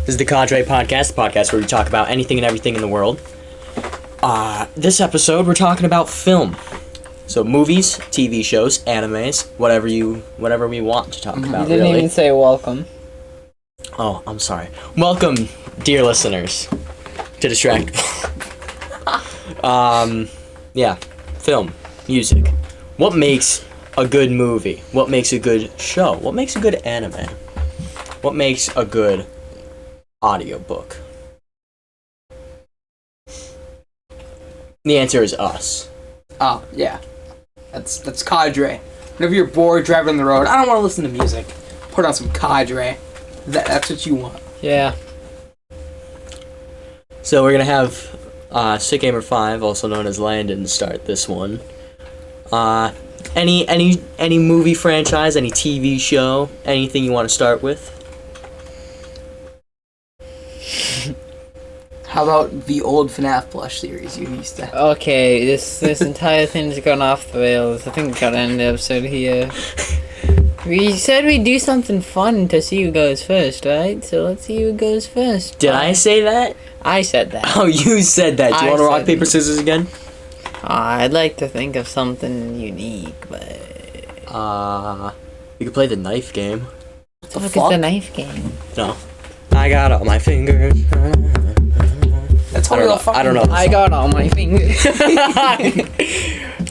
This is the Cadre Podcast, the podcast where we talk about anything and everything in the world. This episode, we're talking about film. So movies, TV shows, animes, whatever we want to talk about, You didn't even say welcome. Oh, I'm sorry. Welcome, dear listeners, to Distract. Yeah, film, music. What makes a good movie? What makes a good show? What makes a good anime? What makes a good audiobook? The answer is us. Oh, yeah. That's Cadre. Whenever you're bored driving on the road, I don't want to listen to music. Put on some Cadre. That's what you want. Yeah. So we're gonna have Sick Gamer 5, also known as Landon, start this one. Any movie franchise, any TV show, anything you want to start with? How about the old FNAF plush series you used to have? Okay, this entire thing's gone off the rails. I think we gotta end the episode here. We said we'd do something fun to see who goes first, right? So let's see who goes first. Did I say that? I said that. Oh, you said that. Do you want to rock, paper, scissors again? I'd like to think of something unique, but... You could play the knife game. What the fuck is the knife game? No. I got all my fingers. That's I don't know. I got all my fingers.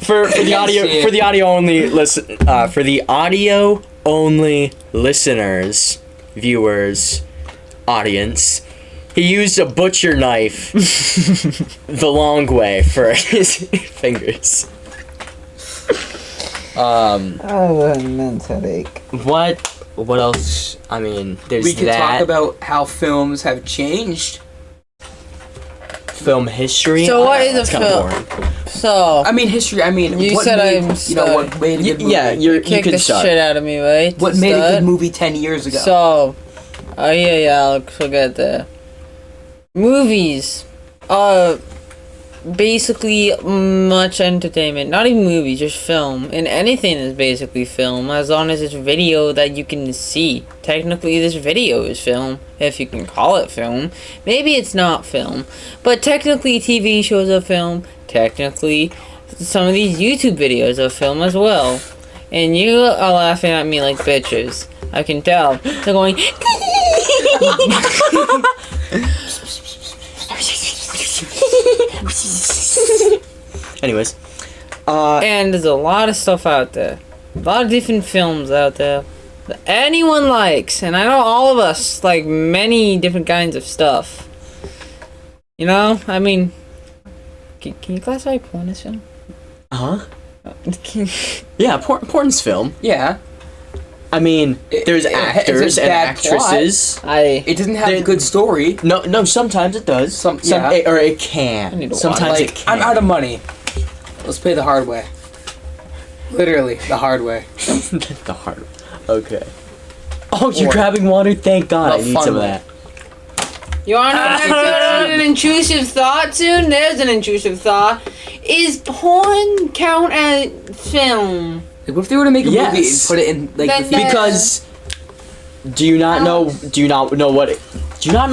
For the audio only listeners, viewers, audience, he used a butcher knife the long way for his fingers. I have an immense headache. What else? I mean, there's we could that. talk about how films have changed. Film history. So what is that's a kinda film? boring. So... I mean, history, You what said made, I'm what made a good movie? Yeah, you Kick could the start. shit out of me, right? What made a good movie 10 years ago? So... Oh, yeah, Alex, we'll get there. Movies. Basically much entertainment. Not even movies, just film. And anything is basically film, as long as it's video that you can see. Technically, this video is film, if you can call it film. Maybe it's not film, but technically TV shows are film. Technically, some of these YouTube videos are film as well. And you are laughing at me like bitches. I can tell. They're going... Anyways, and there's a lot of stuff out there. A lot of different films out there that anyone likes. And I know all of us like many different kinds of stuff. You know? I mean... Can you classify porn as film? huh? Yeah, porn's film. yeah. I mean, there's actors and actresses. It doesn't have a good story. No, sometimes it does. Yeah. It can. I need to watch. Sometimes it can. I'm out of money. Let's play the hard way. Literally, the hard way. The hard. Okay. Oh, you're Or- grabbing water? Thank God, The I need fun some of way. that. You want an intrusive thought soon? There's an intrusive thought. Is porn count as film? Like, what if they were to make a movie and Yes. put it in like Then the theater? Because do you not know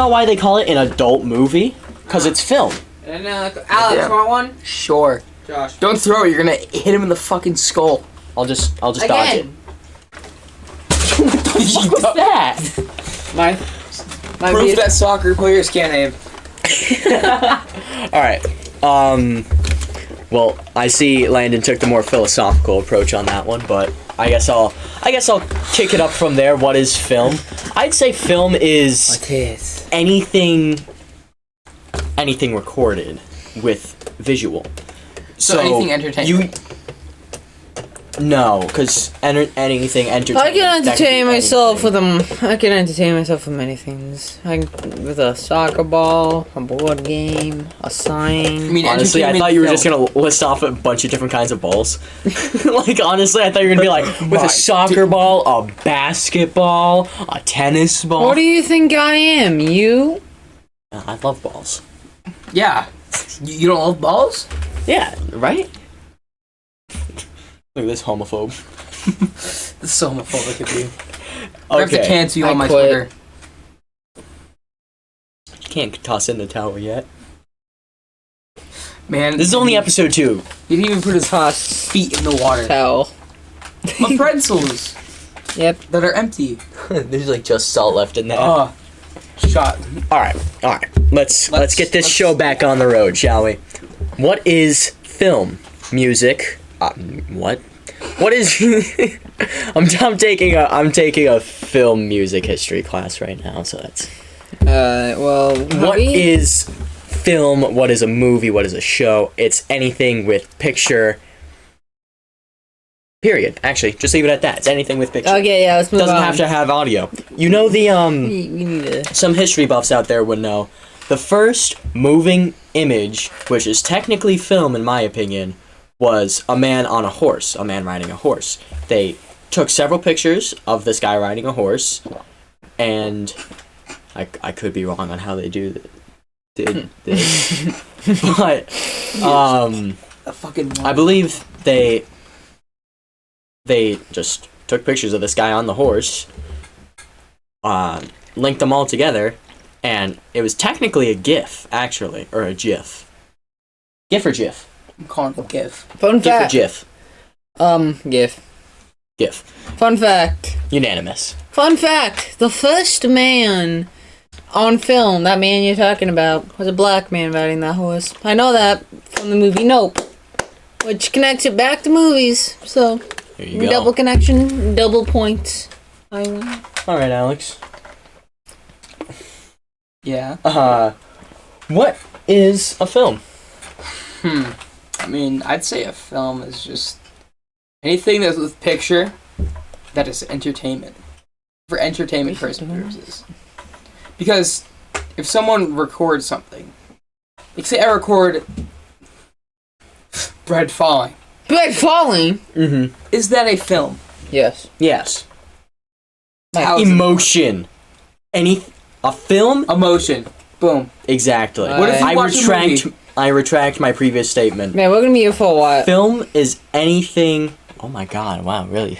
why they call it an adult movie? Because it's film. Alex, Yeah. want one? Sure. Josh. Don't throw it. You're gonna hit him in the fucking skull. I'll just dodge it. Again. What the fuck was that? My Proof that soccer players can't aim. All right. Well, I see Landon took the more philosophical approach on that one, but I guess I'll kick it up from there. What is film? I'd say film is anything recorded with visual. So anything entertainment. No, because anything entertainment. I can entertain myself anything. with them. I can entertain myself with many things. With a soccer ball, a board game, a sign. I mean, Honestly, I entertainment thought you were film. just gonna list off a bunch of different kinds of balls. Like, honestly, I thought you were gonna be like, with a soccer ball, a basketball, a tennis ball. What do you think I am? You? I love balls. Yeah. You don't love balls? Yeah, right? Look at this homophobe. This is so homophobic of you. I have to Okay. cancel you I on my quit. Twitter. You can't toss in the towel yet. Man, This is only episode 2. He didn't even put his feet in the water. Towel. My pretzels Yep. that are empty. There's like just salt left in there. Shot. All right. Let's get this show back on the road, shall we? What is film? Music? What? What is? I'm taking a film music history class right now, so that's. Well. What is film? What is a movie? What is a show? It's anything with picture. Period. Actually, just leave it at that. It's anything with picture. Okay, yeah, let's move on. Doesn't have to have audio. You know the We need to... Some history buffs out there would know. The first moving image, which is technically film in my opinion, was a man on a horse, a man riding a horse. They took several pictures of this guy riding a horse, and I could be wrong on how they did this, but I believe they just took pictures of this guy on the horse, linked them all together, and it was technically a GIF, actually, or a GIF. GIF or GIF? I'm calling it a GIF. Fun GIF or fact. GIF? GIF. GIF. Fun fact. Unanimous. Fun fact. The first man on film, that man you're talking about, was a black man riding that horse. I know that from the movie Nope, which connects it back to movies, so... There you go. Double connection, double points. I win. All right, Alex. Yeah. What is a film? I mean, I'd say a film is just anything that's with picture that is entertainment. For entertainment purposes. Because if someone records something, like say I record bread falling. Bread falling? Mm-hmm. Is that a film? Yes. Yes. How is it- Emotion. A film? Emotion. Boom. Exactly. What if you watch a movie? I retract my previous statement. Man, we're gonna be here for a while. Film is anything. Oh my god! Wow, really?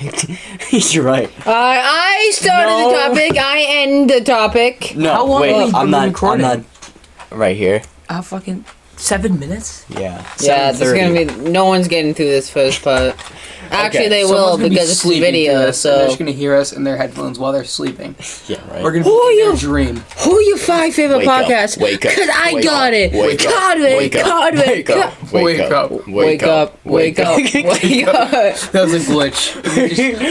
You're right. I started the topic. I end the topic. No, How long wait. have we I'm been not. recording? I'm not. Right here. Fucking 7 minutes? Yeah. Yeah, there's 7:30. gonna be no one's getting through this first part. Actually, Okay, they will Someone's gonna be because it's a sleeping through video. this, and they're So, just gonna hear us in their headphones while they're sleeping. Yeah. Right. We're gonna Who are be in you? their dream. who are your 5 favorite Wake up, podcasts? wake up, Cause I wake got up, it. wake up, Cadre, wake up, Cadre, wake up, Wake up. Wake up! Wake up! Wake up! That was a glitch.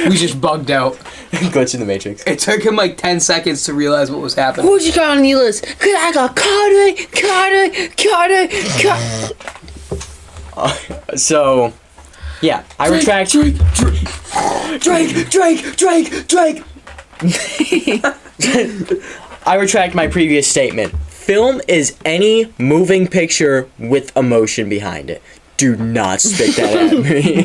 We just bugged out. Glitch in the Matrix. It took him like 10 seconds to realize what was happening. Who'd you got on the list? Cause I got Cadre. So, yeah, I retract. Drake. I retract my previous statement. Film is any moving picture with emotion behind it. Do not spit that at me.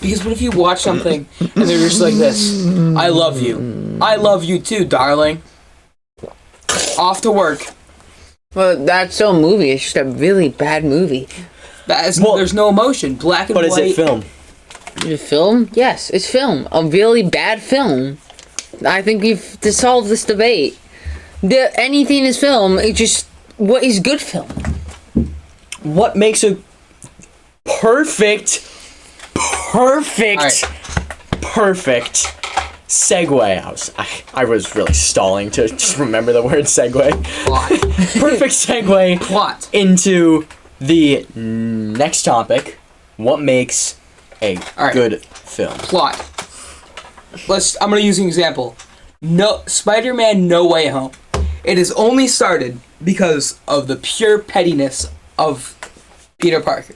Because what if you watch something and they're just like this? I love you. I love you too, darling. Off to work. Well, that's still a movie. It's just a really bad movie. There's no emotion. Black and But white. is it film? Is it film? Yes, it's film. A really bad film. I think we've to solve this debate. Anything is film. It's just what is good film. What makes a perfect segue? I was really stalling to just remember the word segue. Plot. Perfect segue Plot. into the next topic. What makes a good film? Plot. I'm gonna use an example. No, Spider-Man No Way Home. It is only started because of the pure pettiness of Peter Parker.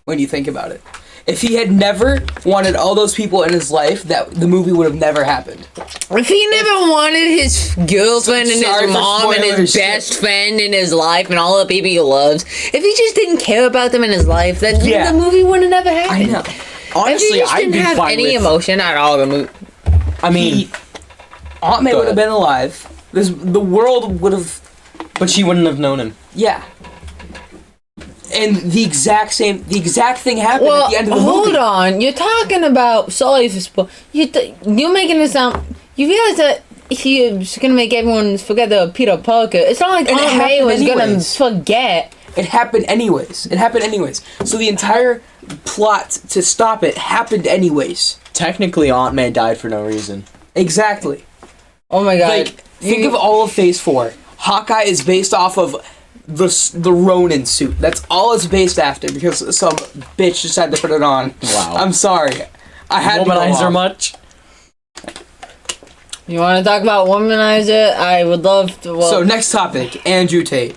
When you think about it, if he had never wanted all those people in his life, that the movie would have never happened. If he never wanted his girlfriend and Sorry his for mom and spoiling his shit. best friend in his life and all the people he loves, if he just didn't care about them in his life, then Yeah. the movie would have never happened. I know. If he just didn't have any emotion at all, the movie. I mean, Aunt May Go would have ahead. been alive. The world would have. but she wouldn't have known him. Yeah. And the exact thing happened Well, at the end of the hold movie. on. You're talking about. Sorry for spoil. You're making it sound. You realize that he's gonna make everyone forget the Peter Parker. It's not like Aunt May was gonna forget. It happened anyways. So the entire plot to stop it happened anyways. Technically, Aunt May died for no reason. Exactly. Oh my god. Like, think of all of Phase 4. Hawkeye is based off of the Ronin suit. That's all it's based after because some bitch decided to put it on. Wow. I'm sorry. I had to go Womanizer off. much? You want to talk about Womanizer? I would love to. Well, So, next topic. Andrew Tate.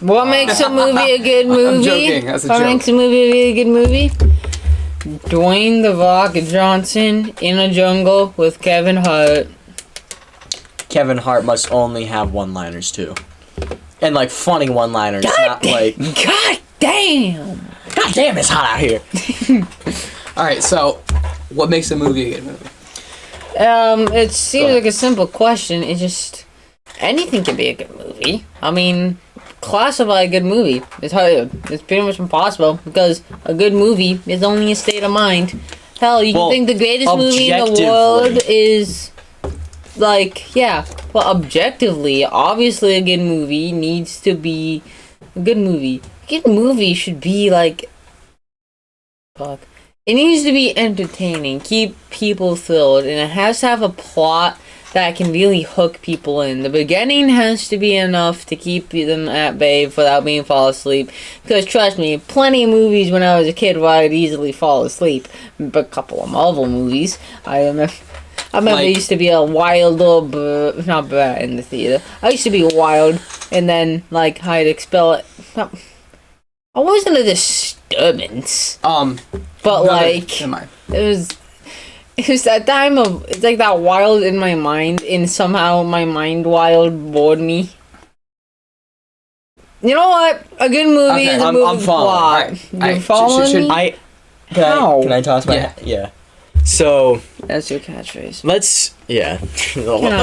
what makes a movie a good movie? I'm joking. That's a what joke. makes a movie a really good movie? Dwayne The Rock Johnson in a jungle with Kevin Hart. Kevin Hart must only have one-liners, too. And, like, funny one-liners, not like... God damn! God damn, it's hot out here. Alright, so, what makes a movie a good movie? It seems like a simple question. It's just anything can be a good movie. I mean, classify a good movie. It's hard. It's pretty much impossible because a good movie is only a state of mind. Hell, you can think the greatest movie in the world is like, yeah. Well, objectively, obviously, a good movie needs to be a good movie. A good movie should be like, fuck. It needs to be entertaining, keep people thrilled, and it has to have a plot that can really hook people in. The beginning has to be enough to keep them at bay without being fall asleep. Because trust me, plenty of movies when I was a kid where I'd easily fall asleep. But a couple of Marvel movies. I remember there used to be a wild little not brat in the theater. I used to be wild, and then like I'd expel it. I wasn't a disturbance. But like it was that time of it's like that wild in my mind, and somehow my mind wild bored me. You know what? A good movie is a movie I'm following. plot. You're following me? Can I toss my yeah. So that's your catchphrase. Let's let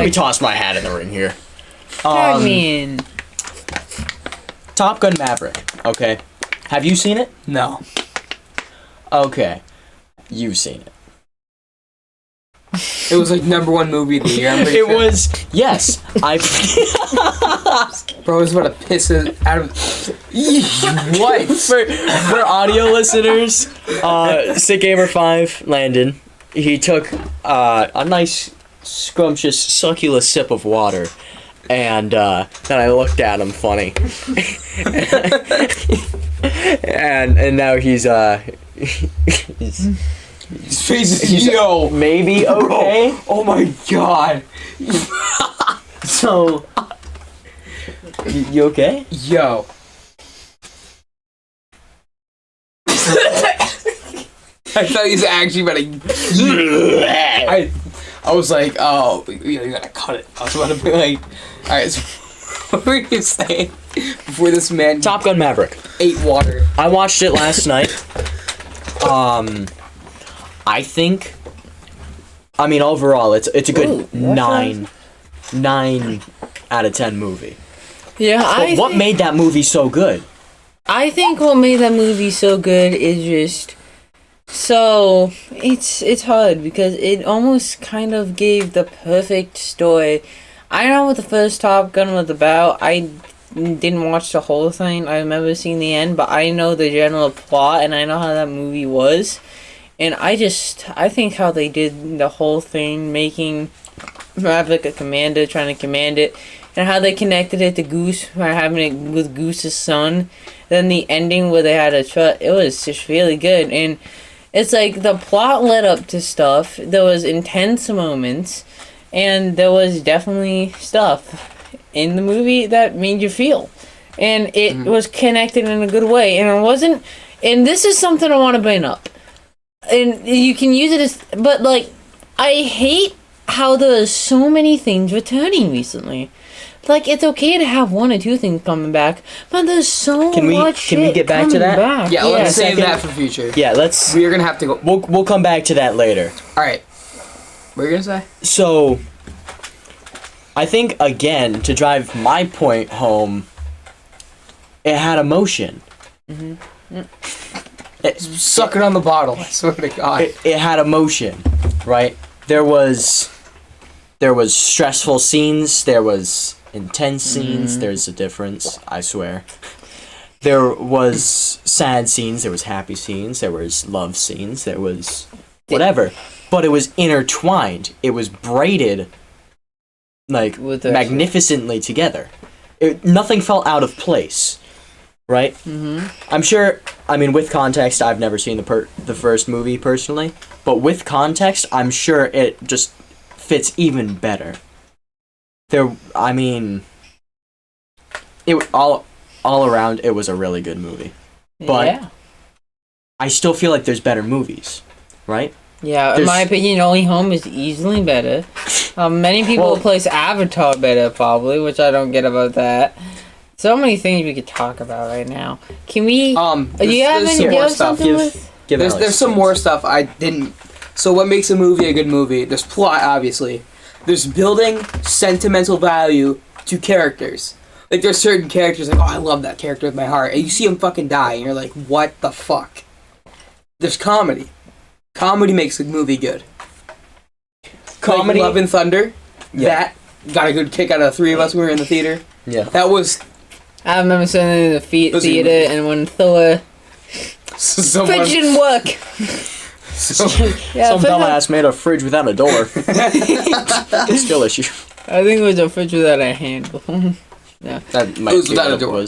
me toss my hat in the ring here. Tag me in. Top Gun Maverick. Okay. Have you seen it? No. Okay. You've seen it. It was like #1 movie of the year. It was, yes. Bro, I was about to piss it out of. What? For audio listeners, Sick Gamer 5, Landon, he took a nice, scrumptious, succulent sip of water. And then I looked at him funny. and now he's his face is yo maybe okay. Bro, oh my god. So you okay? Yo. I thought he was actually about to. I was like, oh, you gotta cut it. I was about to be like, alright, so what were you saying before this man Top Gun Maverick ate water? I watched it last night. I think, I mean, overall, it's a good 9 out of 10 movie. Yeah, But what made that movie so good? I think what made that movie so good is just so it's hard because it almost kind of gave the perfect story. I know what the first Top Gun was about. I didn't watch the whole thing. I remember seeing the end, but I know the general plot and I know how that movie was. And I think how they did the whole thing, making Maverick a commander, trying to command it, and how they connected it to Goose, by having it with Goose's son. Then the ending where they had a truck, it was just really good. And it's like the plot led up to stuff. There was intense moments, and there was definitely stuff in the movie that made you feel. And it was connected in a good way. And it wasn't, and this is something I want to bring up. And you can use it as, but like, I hate how there's so many things returning recently. Like, it's okay to have 1 or 2 things coming back, but there's so much shit. Can we get back to that? Back. Yeah, let's save that for future. Yeah, let's. We're gonna have to go. We'll come back to that later. All right. What are you gonna say? So, I think again to drive my point home, it had emotion. Suck it on the bottle. I swear to God. It had emotion, right? There was there was stressful scenes, there was intense scenes. There's a difference, I swear. There was sad scenes, there was happy scenes, there was love scenes, there was whatever. But it was intertwined. It was braided like magnificently together. Nothing felt out of place, right? Mm-hmm. I'm sure. I mean, with context, I've never seen the first movie personally, but with context, I'm sure it just fits even better. I mean, it all around, it was a really good movie, but I still feel like there's better movies, right? Yeah, in my opinion, Only Home is easily better. Many people place Avatar better, probably, which I don't get about that. So many things we could talk about right now. Can we? There's some more stuff I didn't. So what makes a movie a good movie? There's plot, obviously. There's building sentimental value to characters. Like, there's certain characters like, oh, I love that character with my heart, and you see him fucking die, and you're like, what the fuck? There's comedy. Comedy makes a movie good. Comedy. Like Love and Thunder. Yeah. That got a good kick out of the three of us when we were in the theater. Yeah. That was... I remember sitting in the theater and when Thor... Fridge didn't work. Some dumbass made a fridge without a door. Skill issue. I think it was a fridge without a handle. Yeah. That might be without a door.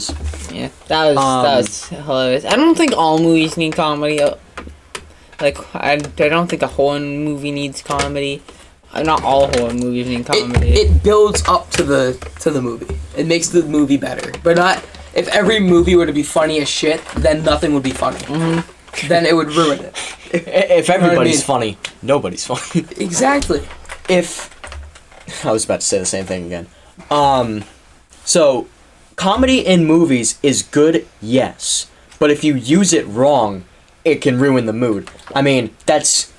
Yeah, that was hilarious. I don't think all movies need comedy. Like, I don't think a horror movie needs comedy. Not all horror movies need comedy. It builds up to the movie. It makes the movie better. But not... If every movie were to be funny as shit, then nothing would be funny. Mm-hmm. Then it would ruin it. If everybody's funny, nobody's funny. Exactly. I was about to say the same thing again. So, comedy in movies is good, yes. But if you use it wrong, it can ruin the mood. I mean, that's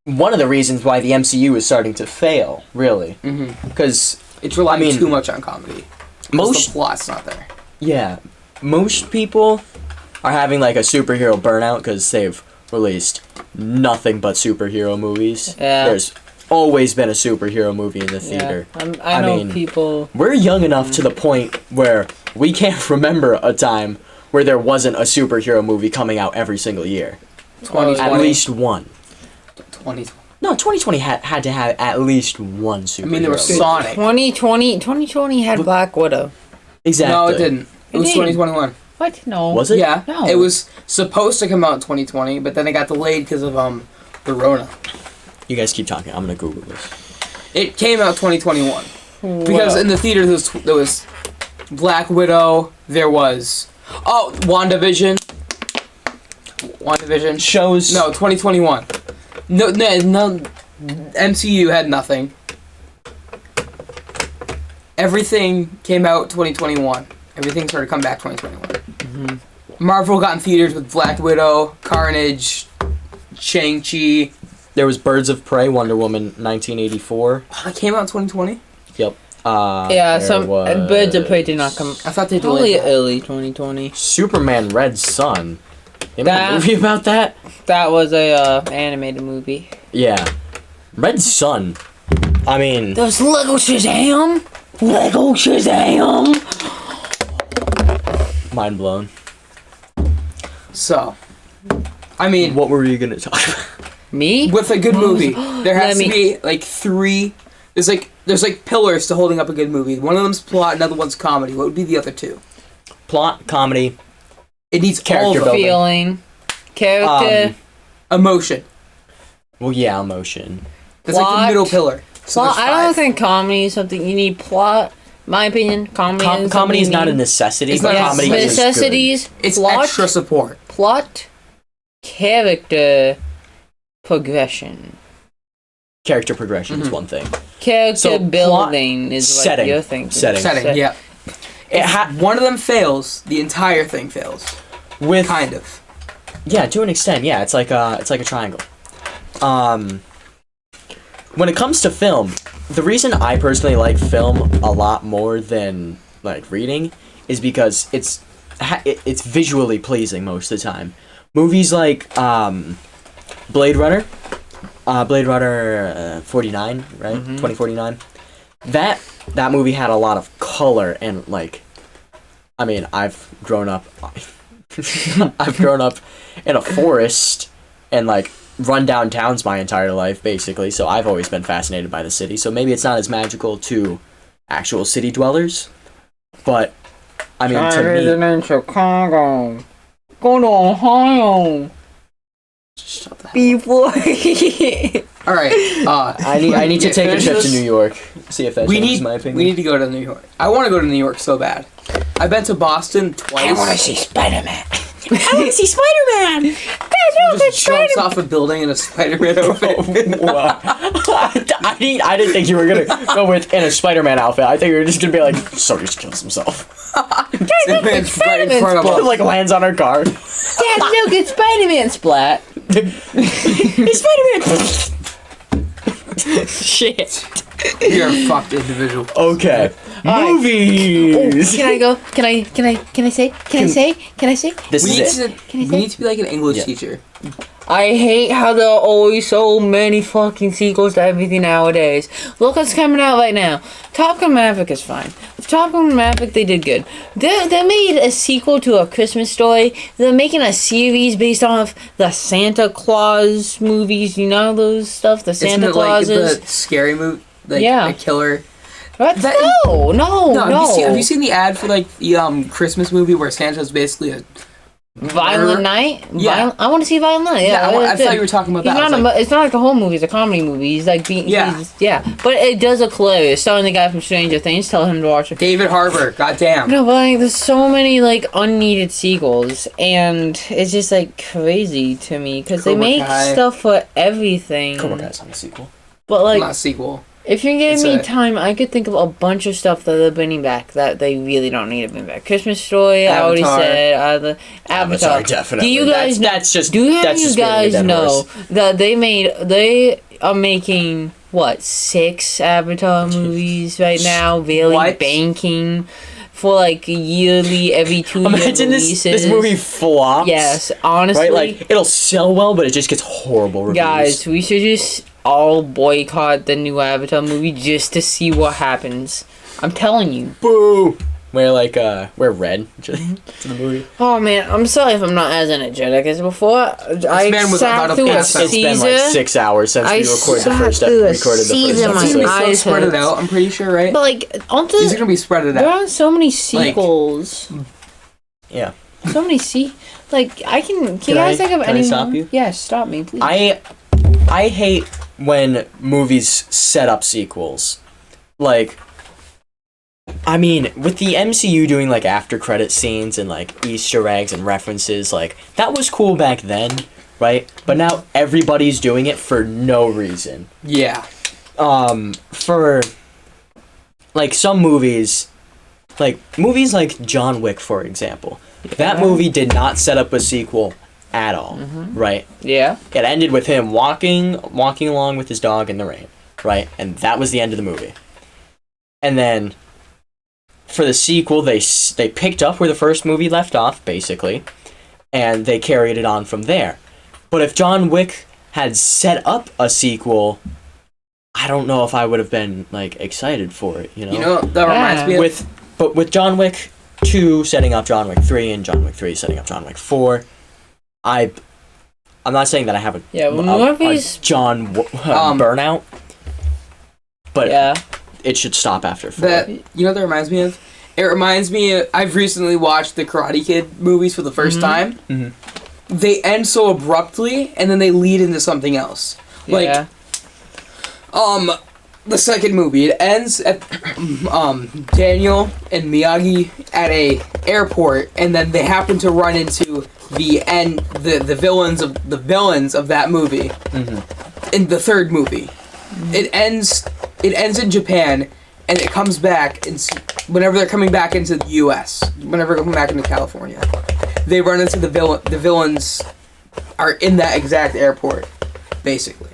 one of the reasons why the MCU is starting to fail, really. Because it's relying too much on comedy. Most the plot's not there. Yeah, most people are having like a superhero burnout because they've released nothing but superhero movies. Yeah. There's always been a superhero movie in the theater. I know people. We're young enough to the point where we can't remember a time where there wasn't a superhero movie coming out every single year. 2020. At least one. 2020. No, 2020 had to have at least one superhero. I mean, there was Sonic. 2020 had Black Widow. Exactly. No, it didn't. It was 2021. What? No. Was it? Yeah. No. It was supposed to come out in 2020, but then it got delayed because of the Rona. You guys keep talking. I'm gonna Google this. It came out 2021 because in the theater there was Black Widow. There was WandaVision. Shows. No, 2021. No. MCU had nothing. Everything came out 2021. Everything started to come back 2021. Mm-hmm. Marvel got in theaters with Black Widow, Carnage, Shang-Chi. There was Birds of Prey, Wonder Woman, 1984. It came out in 2020? Yep. Birds of Prey did not come. I thought they delayed delayed early 2020. Superman Red Sun. You made a movie about that? That was a animated movie. Yeah. Red Sun. I mean... There's Lego Shazam! Lego Shazam! Mind blown. So, I mean... What were you gonna talk about? Me? With a good movie, there has to be, like, three... There's pillars to holding up a good movie. One of them's plot, another one's comedy. What would be the other two? Plot, comedy... It needs character building. Feeling. Character. Emotion. Well, yeah, emotion. That's like the middle pillar. So I don't think comedy is something you need. Plot, my opinion, comedy is not a necessity. It's not comedy necessities. It's plot, extra support. Plot, character, progression. Character progression is one thing. Character building is what you're thinking. Setting, yeah. One of them fails, the entire thing fails. Kind of. Yeah, to an extent, yeah. It's like a triangle. When it comes to film, the reason I personally like film a lot more than like reading is because it's visually pleasing most of the time. Movies like Blade Runner, Blade Runner 49, right? 2049. That movie had a lot of color and like, I mean, I've grown up in a forest and like run down towns my entire life basically, so I've always been fascinated by the city. So maybe it's not as magical to actual city dwellers, but I mean to me, in Chicago, go to Ohio. Shut the hell Before. All right. I need to take a finish trip to this? New York. See if that changes my opinion. We need to go to New York. I want to go to New York so bad. I've been to Boston twice. see Spider-Man. I want to see Spider-Man. Just jumps off a building in a Spider-Man outfit. Wow. I didn't think you were gonna go with in a Spider-Man outfit. I think you were just gonna be like, so he just kills himself. Spider-Man's right in front of us. Like lands on our car. Dad, look, it's Spider-Man splat. It's Spider-Man. Shit. You're a fucked individual. Okay. Movies. Can I go? Can I say? This We is need, it. to, we need to be like an English teacher. I hate how there are always so many fucking sequels to everything nowadays. Look what's coming out right now. Top Gun Maverick is fine. Top Gun Maverick, they did good. They made a sequel to A Christmas Story. They're making a series based off the Santa Claus movies. You know those stuff? The Santa Clauses? Isn't it like the scary movie? Like Yeah. a killer. What? No. Have you seen the ad for like the Christmas movie where Santa's basically a Violent Night? Yeah. I want to see Violent Night. Yeah, I thought you were talking about He's that. not it's not like a whole movie. It's a comedy movie. He's like being... Yeah. But it does look hilarious. Starring the guy from Stranger Things. Tell him to watch it. David Harbour, goddamn. No, but like, there's so many like unneeded sequels, and it's just like crazy to me because they Cobra make Kai. stuff for everything. Cobra Kai's not a sequel. But like, Not a sequel. if you're giving It's me a- time, I could think of a bunch of stuff that they're bringing back that they really don't need to bring back. Christmas Story, I already Avatar. said. The Avatar. definitely. Do you guys that's just Do that's you just beating a guys dead know horse. that they are making what 6 Avatar movies right now? Really What? banking for like yearly every 2 year Imagine releases. this movie flops. Yes, honestly, Right, like it'll sell well, but it just gets horrible reviews. guys, we should just all boycott the new Avatar movie just to see what happens. I'm telling you. boo. Wear red to the movie. Oh man, I'm sorry if I'm not as energetic as before. I man was sat about to through a pass out. It's been like Caesar. 6 hours since I we recorded sat the first through a episode. Caesar, my It's gonna be so eyes spread it hurts. out, I'm pretty sure, right? But like, aren't These are there, gonna be spread it there out. are so many sequels. Yeah. So many like I can Can you guys I- think of can I any stop you? Yes, stop me, please. I hate when movies set up sequels. Like, I mean, with the MCU doing like after credit scenes and like Easter eggs and references, like that was cool back then, right? But now everybody's doing it for no reason. Yeah. For like some movies like John Wick, for example. That movie did not set up a sequel at all, right? Yeah. It ended with him walking along with his dog in the rain, right? And that was the end of the movie. And then for the sequel, they picked up where the first movie left off, basically, and they carried it on from there. But if John Wick had set up a sequel, I don't know if I would have been like excited for it, you know? You know, that reminds me of... With John Wick 2 setting up John Wick 3 and John Wick 3 setting up John Wick 4, I'm not saying that I have a John burnout, but Yeah. it should stop after 4. That, you know what that reminds me of? It reminds me of... I've recently watched the Karate Kid movies for the first time. Mhm. They end so abruptly, and then they lead into something else. Like, Yeah. the second movie, it ends at Daniel and Miyagi at a airport, and then they happen to run into the villains of that movie in the third movie. It ends in Japan, and it comes back whenever they're coming back into the U.S. Whenever they're coming back into California, they run into the villains are in that exact airport, basically.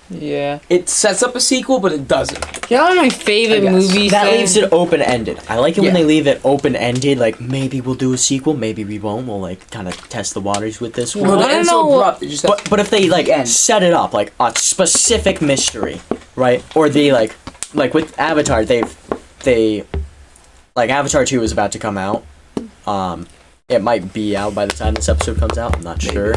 Yeah. It sets up a sequel, but it doesn't. Yeah, one of my favorite I guess. movies. That leaves it open-ended. I like it when Yeah. they leave it open-ended. Like, maybe we'll do a sequel, maybe we won't. We'll, like, kind of test the waters with this one. Well, the I don't end's so know. abrupt. It just But if they, like, end. set it up, like, a specific mystery, right? Or they, like with Avatar, like, Avatar 2 is about to come out. It might be out by the time this episode comes out. I'm not sure.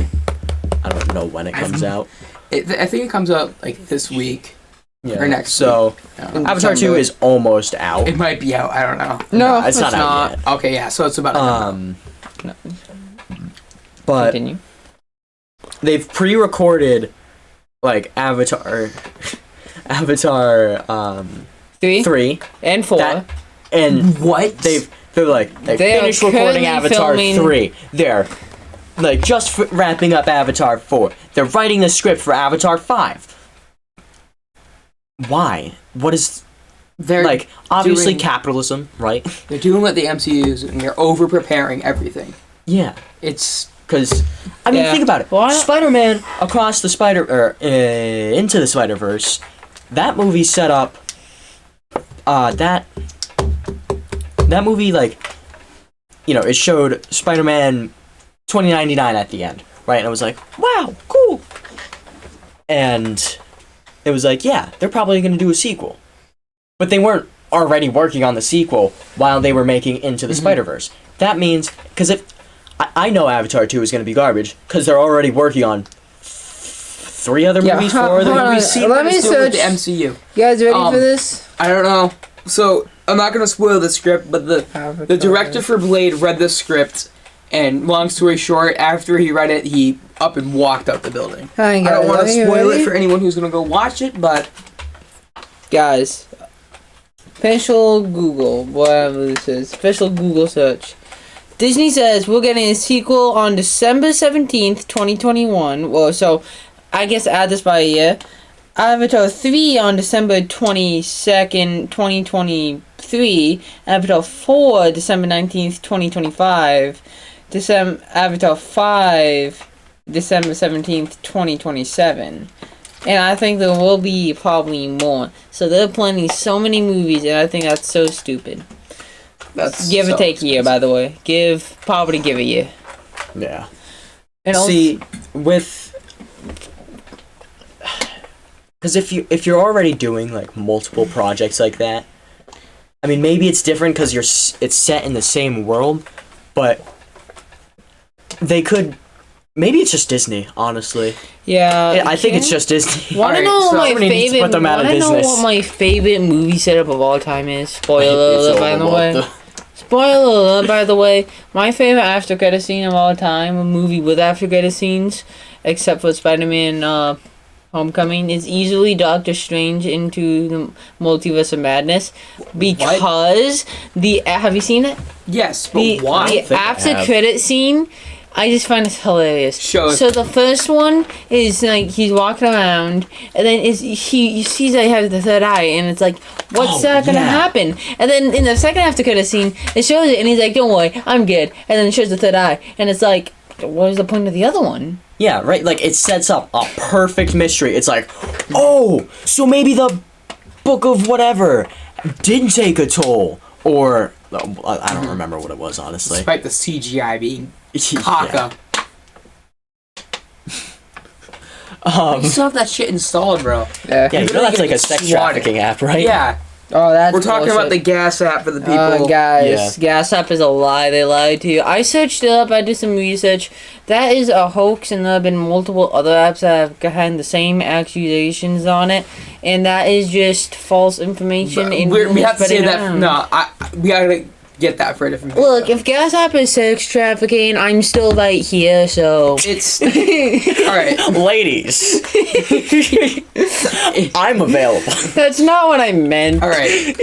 I don't know when it comes out. I think it comes out like this week Yeah. or next. So, week. Avatar 2 is almost out. It might be out. I don't know. No, it's not out yet. Okay, yeah. So it's about. To come out. No. But Continue. they've pre-recorded, like, Avatar 3, and 4. that- and What? they're They are finished recording currently Avatar filming- 3. They're like just wrapping up Avatar 4. They're writing the script for Avatar 5. Why? What is They're like obviously doing- capitalism, right? They're doing what the MCU is, and they're over preparing everything. Yeah, It's because I mean, Yeah. think about it. Why- Spider-Man Across the Into the Spider-Verse. That movie set up. That movie, like, you know, it showed Spider-Man 2099 at the end, right? And it was like, wow, cool. And it was like, yeah, they're probably going to do a sequel. But they weren't already working on the sequel while they were making Into the Spider-Verse. That means, because if I know Avatar 2 is going to be garbage, because they're already working on 3 other movies, 4 other hold on. we've seen Let what me it's doing with the search- MCU. You guys ready Um, for this? I don't know. So I'm not gonna spoil the script, but the director for Blade read the script, and long story short, after he read it, he up and walked out the building. Hang I don't on, want to are you spoil ready? it for anyone who's gonna go watch it, but Guys, official Google, whatever this is, official Google search. Disney says we're getting a sequel on December 17th, 2021. Well, so I guess add this by a year. Avatar 3 on December 22nd, 2023. Avatar 4, December 19th, 2025. Avatar 5, December 17th, 2027. And I think there will be probably more. So they're planning so many movies, and I think that's so stupid. that's Give or so take a year, by the way. Probably give a year. Yeah. And also, See, because if you're already doing like multiple projects like that, I mean maybe it's different because it's set in the same world, but they could. Maybe it's just Disney, honestly. yeah, I think it's just Disney. Want to Alright, know so what my somebody needs to favorite? put them out of Want to know business. what my favorite movie setup of all time is? Spoiler It's alert, by all the about way. Spoiler alert, by the way. My favorite after credit scene of all time, a movie with after credit scenes, except for Spider-Man Homecoming, is easily Doctor Strange Into the Multiverse of Madness, because have you seen it? Yes, but The why? think I after have. credit scene, I just find it hilarious. Show us. So the first one is like he's walking around, and then he sees that he has the third eye, and it's like, what's Oh, that gonna yeah. happen? And then in the second after credit scene, it shows it, and he's like, don't worry, I'm good. And then it shows the third eye, and it's like, what was the point of the other one? Yeah, right. Like it sets up a perfect mystery. It's like, oh, so maybe the book of whatever did take a toll, or I don't remember what it was honestly. Despite the CGI being Yeah. caca. You still have that shit installed, bro. Yeah, you know really that's like gonna a sex get swatted. trafficking app, right? Yeah, Oh, that's we're talking about the gas app for the people. guys, Gas App is a lie. They lied to you. I searched it up. I did some research. That is a hoax, and there have been multiple other apps that have had the same accusations on it, and that is just false information. and We have to say spreading that. around. No, we gotta get that for a different video. Look, if Gas App is sex trafficking, I'm still right here, so. It's alright. Ladies, I'm available. That's not what I meant. Alright.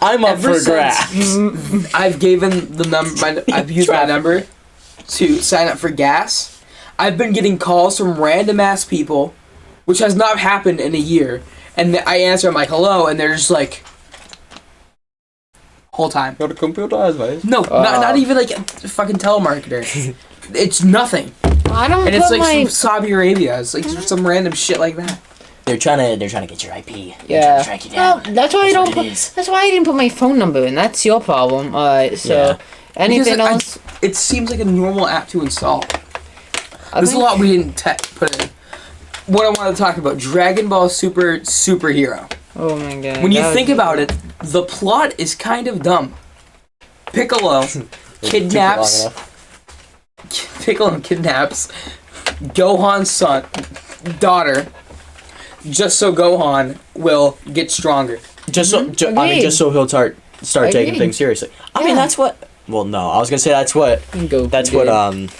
I'm up Ever for since grabs. I've given the number. I've used my number to sign up for gas. I've been getting calls from random ass people, which has not happened in a year. And I answer, I'm like, hello, and they're just like, whole time. Got a computer, right? No, not even like a fucking telemarketer. It's nothing. I don't And it's put like my. from Saudi Arabia. It's like some random shit like that. They're trying to get your IP. They're Yeah. trying to track you down. Well, that's why I don't what it put. is. That's why I didn't put my phone number in. That's your problem. Alright, so Yeah. anything Because else? it seems like a normal app to install. I There's a think- lot we didn't put in. What I want to talk about, Dragon Ball Super Superhero. Oh my god. When you that think was- about it, the plot is kind of dumb. Piccolo kidnaps Gohan's daughter, just so Gohan will get stronger. Just so, I mean, Agreed. just so he'll start taking Agreed. things seriously. I Yeah. mean, that's what. Well, no, I was gonna say that's what Goku did.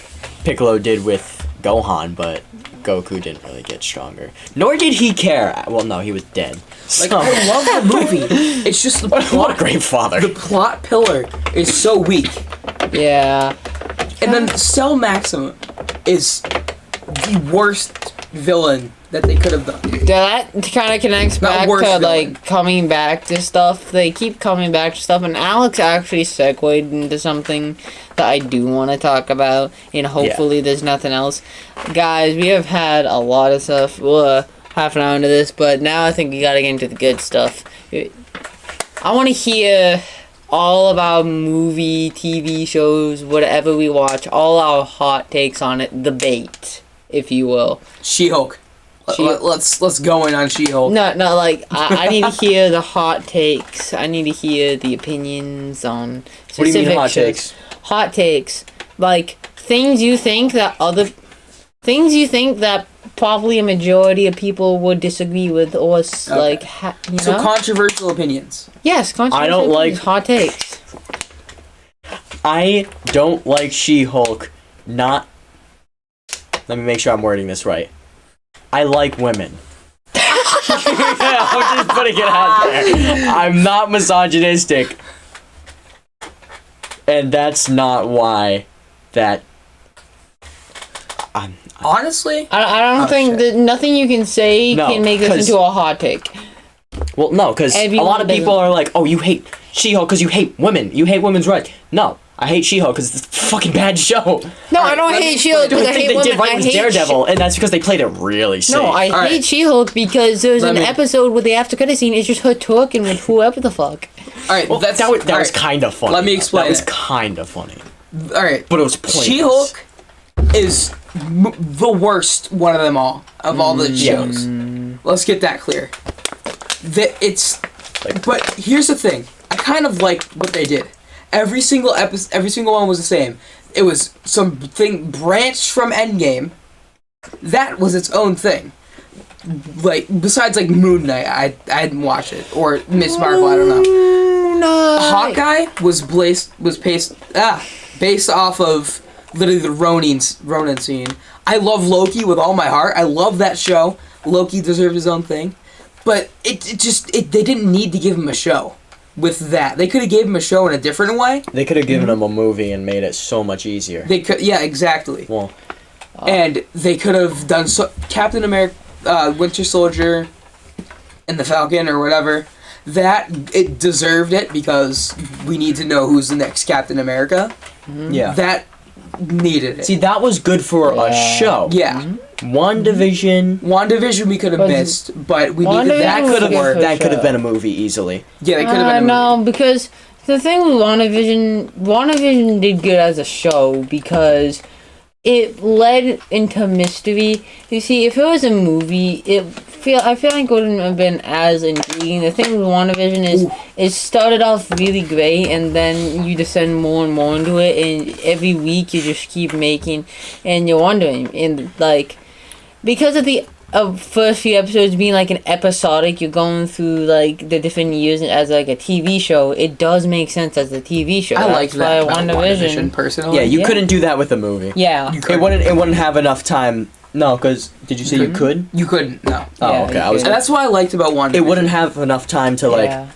Piccolo did with Gohan, but Goku didn't really get stronger. Nor did he care. Well, no, he was dead. Like, So- I love the movie. It's just the what plot. a great father. The plot pillar is so weak. Yeah. And then Cell Maximum is the worst villain that they could have done. That kind of connects Not back to worse villain. like coming back to stuff. They keep coming back to stuff, and Alex actually segued into something that I do want to talk about, and hopefully there's nothing else. Guys, we have had a lot of stuff. Half an hour into this, but now I think we gotta get into the good stuff. I want to hear all of our movie, TV shows, whatever we watch, all our hot takes on it, the bait, if you will. She-Hulk. Let's go in on She-Hulk. No, like, I need to hear the hot takes. I need to hear the opinions on specific What do you mean hot shows. takes? Hot takes. Like, things you think that probably a majority of people would disagree with, or, like, you So know? controversial opinions. Yes, controversial I don't like- opinions, hot takes. I don't like She-Hulk. Not. Let me make sure I'm wording this right. I like women. I'm just putting it out there. I'm not misogynistic. And that's not why that. Honestly, I don't Oh, think shit. that nothing you can say No, can make this 'cause- into a hot take. Well, no, because a Everyone lot of people doesn't- are like, oh, you hate She-Hulk because you hate women. You hate women's rights. No, I hate She-Hulk because it's a fucking bad show. No, Alright, I don't let me hate explain. She-Hulk The because only I thing hate they women. did right I was hate Daredevil, and that's because they played it really safe. No, I Alright. hate She-Hulk because there's Let an me- episode where the after credit scene is just her talking with whoever the fuck. all right, Well, that that was alright. kind of funny. Let me though. explain That was it. kind of funny. All right, But it was pointless. She-Hulk is the worst one of them all of all the shows. Let's get that clear. But here's the thing. I kind of like what they did. Every single episode, every single one was the same. It was something branched from Endgame. That was its own thing. Like besides like Moon Knight, I didn't watch it, or Miss Marvel. I don't know. No. Hawkeye was based off of literally the Ronin scene. I love Loki with all my heart. I love that show. Loki deserved his own thing, but they didn't need to give him a show with that. They could have gave him a show in a different way. They could have given him a movie and made it so much easier. They could, yeah, exactly. Well, And they could have done Captain America, Winter Soldier, and the Falcon or whatever. That it deserved it because we need to know who's the next Captain America. yeah. That needed it. See, that was good for a Yeah. show. Yeah. WandaVision. WandaVision we could have Was- missed, but we needed WandaVision that was could good have. for- That could have show. been a movie easily. Yeah, they could have been. A No, movie. because the thing with WandaVision did good as a show because it led into mystery. You see, if it was a movie, I feel like it wouldn't have been as intriguing. The thing with WandaVision is it started off really great, and then you descend more and more into it, and every week you just keep making, and you're wondering, and like because of the first few episodes being like an episodic, you're going through like the different years as like a TV show. It does make sense as a TV show. I liked That's that why about WandaVision personally. Yeah, you yeah. couldn't do that with a movie. Yeah. You It wouldn't have enough time. No, because did you say you could? You couldn't. No. Oh, Yeah, okay. you I was. could. And that's what I liked about WandaVision. It wouldn't have enough time to like Yeah.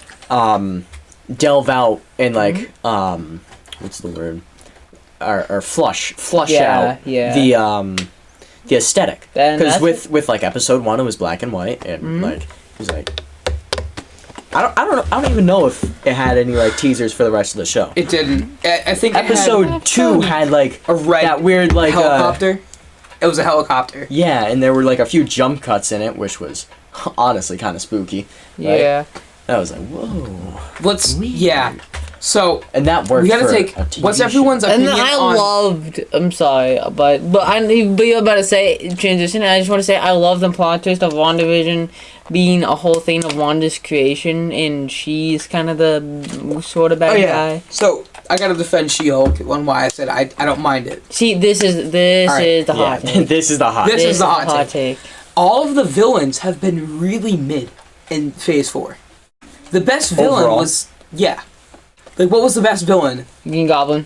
delve out and like what's the word? Or flush Yeah, out yeah. the aesthetic. Then Because that's- with like episode 1 it was black and white and like it was like I don't even know if it had any like teasers for the rest of the show. It didn't. I think it Episode had 2 had like a red that weird like helicopter. It was a helicopter. yeah, and there were like a few jump cuts in it, which was honestly kind of spooky. Right? Yeah. I was like, whoa. Yeah. So And that worked. we gotta for take a TV what's show. everyone's And opinion then I on. loved. I'm sorry, but you're about to say transition. I just want to say I love the plot twist of WandaVision being a whole thing of Wanda's creation, and she's kind of the sort of bad guy. So I gotta defend She-Hulk on why I said I don't mind it. See, this is Alright, is the hot take. This is the hot. This take. is the hot take. All of the villains have been really mid in Phase 4. The best villain Overall? was Like, what was the best villain? Green Goblin.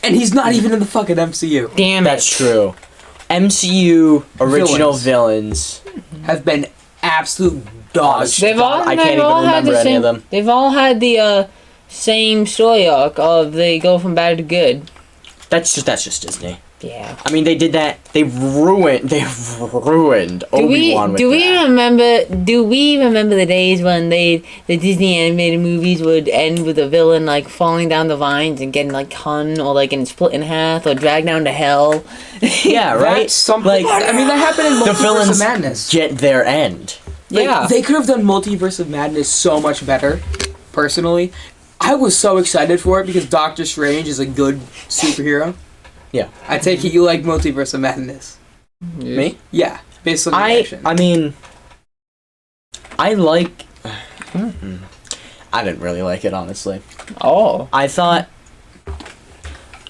And he's not even in the fucking MCU. Damn it. That's true. MCU original villains. Have been absolute dogs. They've all, I can't they've even all had remember the any same, of them. They've all had the same story arc of they go from bad to good. That's just Disney. Yeah. I mean, they did that. They ruined Obi-Wan with Do we that. remember the days when the Disney animated movies would end with a villain like falling down the vines and getting like hung or like split in half or dragged down to hell? Yeah, right. That's something. Like, I mean, that happened in the Multiverse of villains Madness. get their end. Like, Yeah. they could have done Multiverse of Madness so much better, personally. I was so excited for it because Doctor Strange is a good superhero. Yeah. I take it you like Multiverse of Madness. Me? Yeah, based on the action. I mean, I like. I didn't really like it, honestly. Oh. I thought,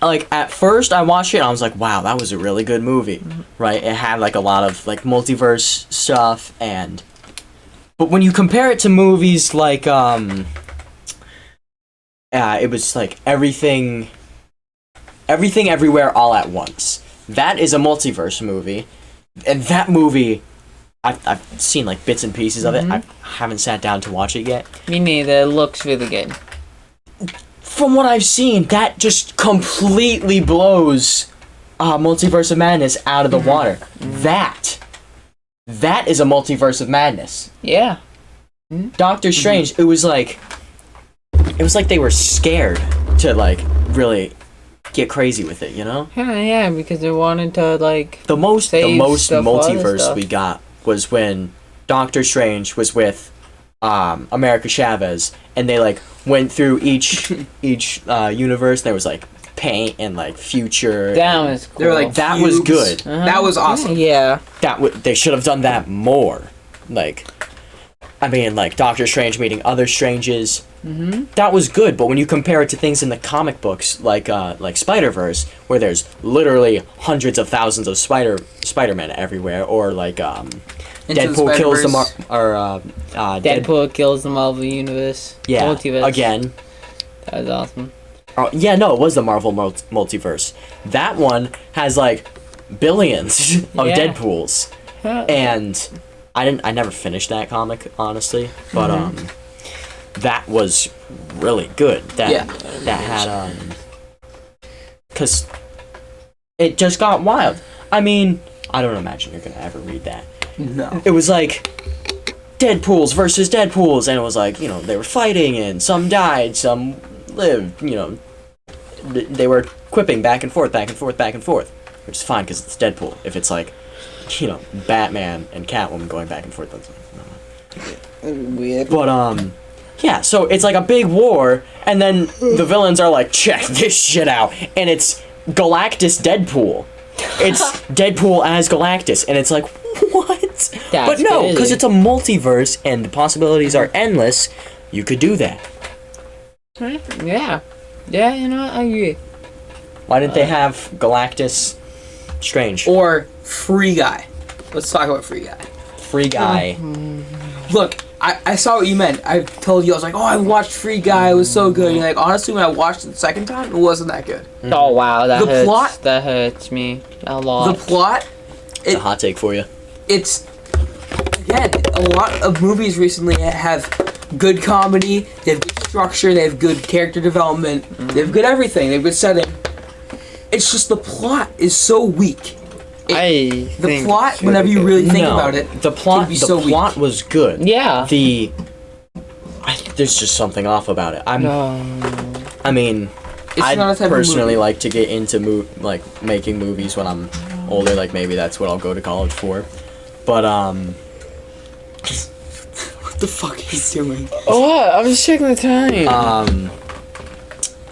like, at first I watched it and I was like, wow, that was a really good movie, right? It had like a lot of like multiverse stuff, but when you compare it to movies like it was like everything everywhere all at once. That is a multiverse movie, and that movie I've seen like bits and pieces of it. I haven't sat down to watch it yet. Me neither. It looks really good. From what I've seen, that just completely blows Multiverse of Madness out of the water. That is a Multiverse of Madness. Yeah. Doctor Strange, it was like they were scared to like really get crazy with it, you know? Yeah, because they wanted to like The most save stuff for other multiverse stuff. we got was when Doctor Strange was with America Chavez, and they like went through each universe. There was like paint and like future. That was cool. They were like That was cubes. good. That was awesome. Yeah. They should have done that more. Like, I mean, like Doctor Strange meeting other Stranges. That was good, but when you compare it to things in the comic books, like Spider-Verse, where there's literally hundreds of thousands of Spider-Men everywhere, or like Into Deadpool the kills the Spider-Verse. Deadpool kills the Marvel Universe. Yeah, Multiverse. again. That was awesome. Oh, yeah, no, it was the Marvel multiverse. That one has like billions of Yeah. Deadpools, and I never finished that comic, honestly, but that was really good. That had because it just got wild. I mean, I don't imagine you're gonna ever read that. No. It was like Deadpools versus Deadpools, and it was like, you know, they were fighting, and some died, some lived, you know. They were quipping back and forth, which is fine because it's Deadpool. If it's like, you know, Batman and Catwoman going back and forth, that's Weird. but yeah, so it's like a big war, and then the villains are like, check this shit out, and it's Galactus Deadpool. It's Deadpool as Galactus, and it's like, what? But no, crazy. because it's a multiverse, and the possibilities are endless, you could do that. Yeah. Yeah, you know what? I agree. Why didn't they have Galactus Strange? Or Free Guy. Let's talk about Free Guy. Free Guy. Look, I saw what you meant. I told you, I was like, oh, I watched Free Guy. It was so good. And you're like, honestly, when I watched it the second time, it wasn't that good. Oh wow, that The hurts. plot- That hurts me a lot. The plot, It's a hot take for you. it's, again, a lot of movies recently have good comedy, they have good structure, they have good character development, they have good everything, they have good setting. It's just the plot is so weak. I The think plot, it's whenever you good. really think No, about it, the plot, can be the so plot was good. Yeah. There's just something off about it. I mean, It's I'd not a type of personally movie. like to get into making movies when I'm older. Like maybe that's what I'll go to college for. But What the fuck is he doing? What? I'm just checking the time.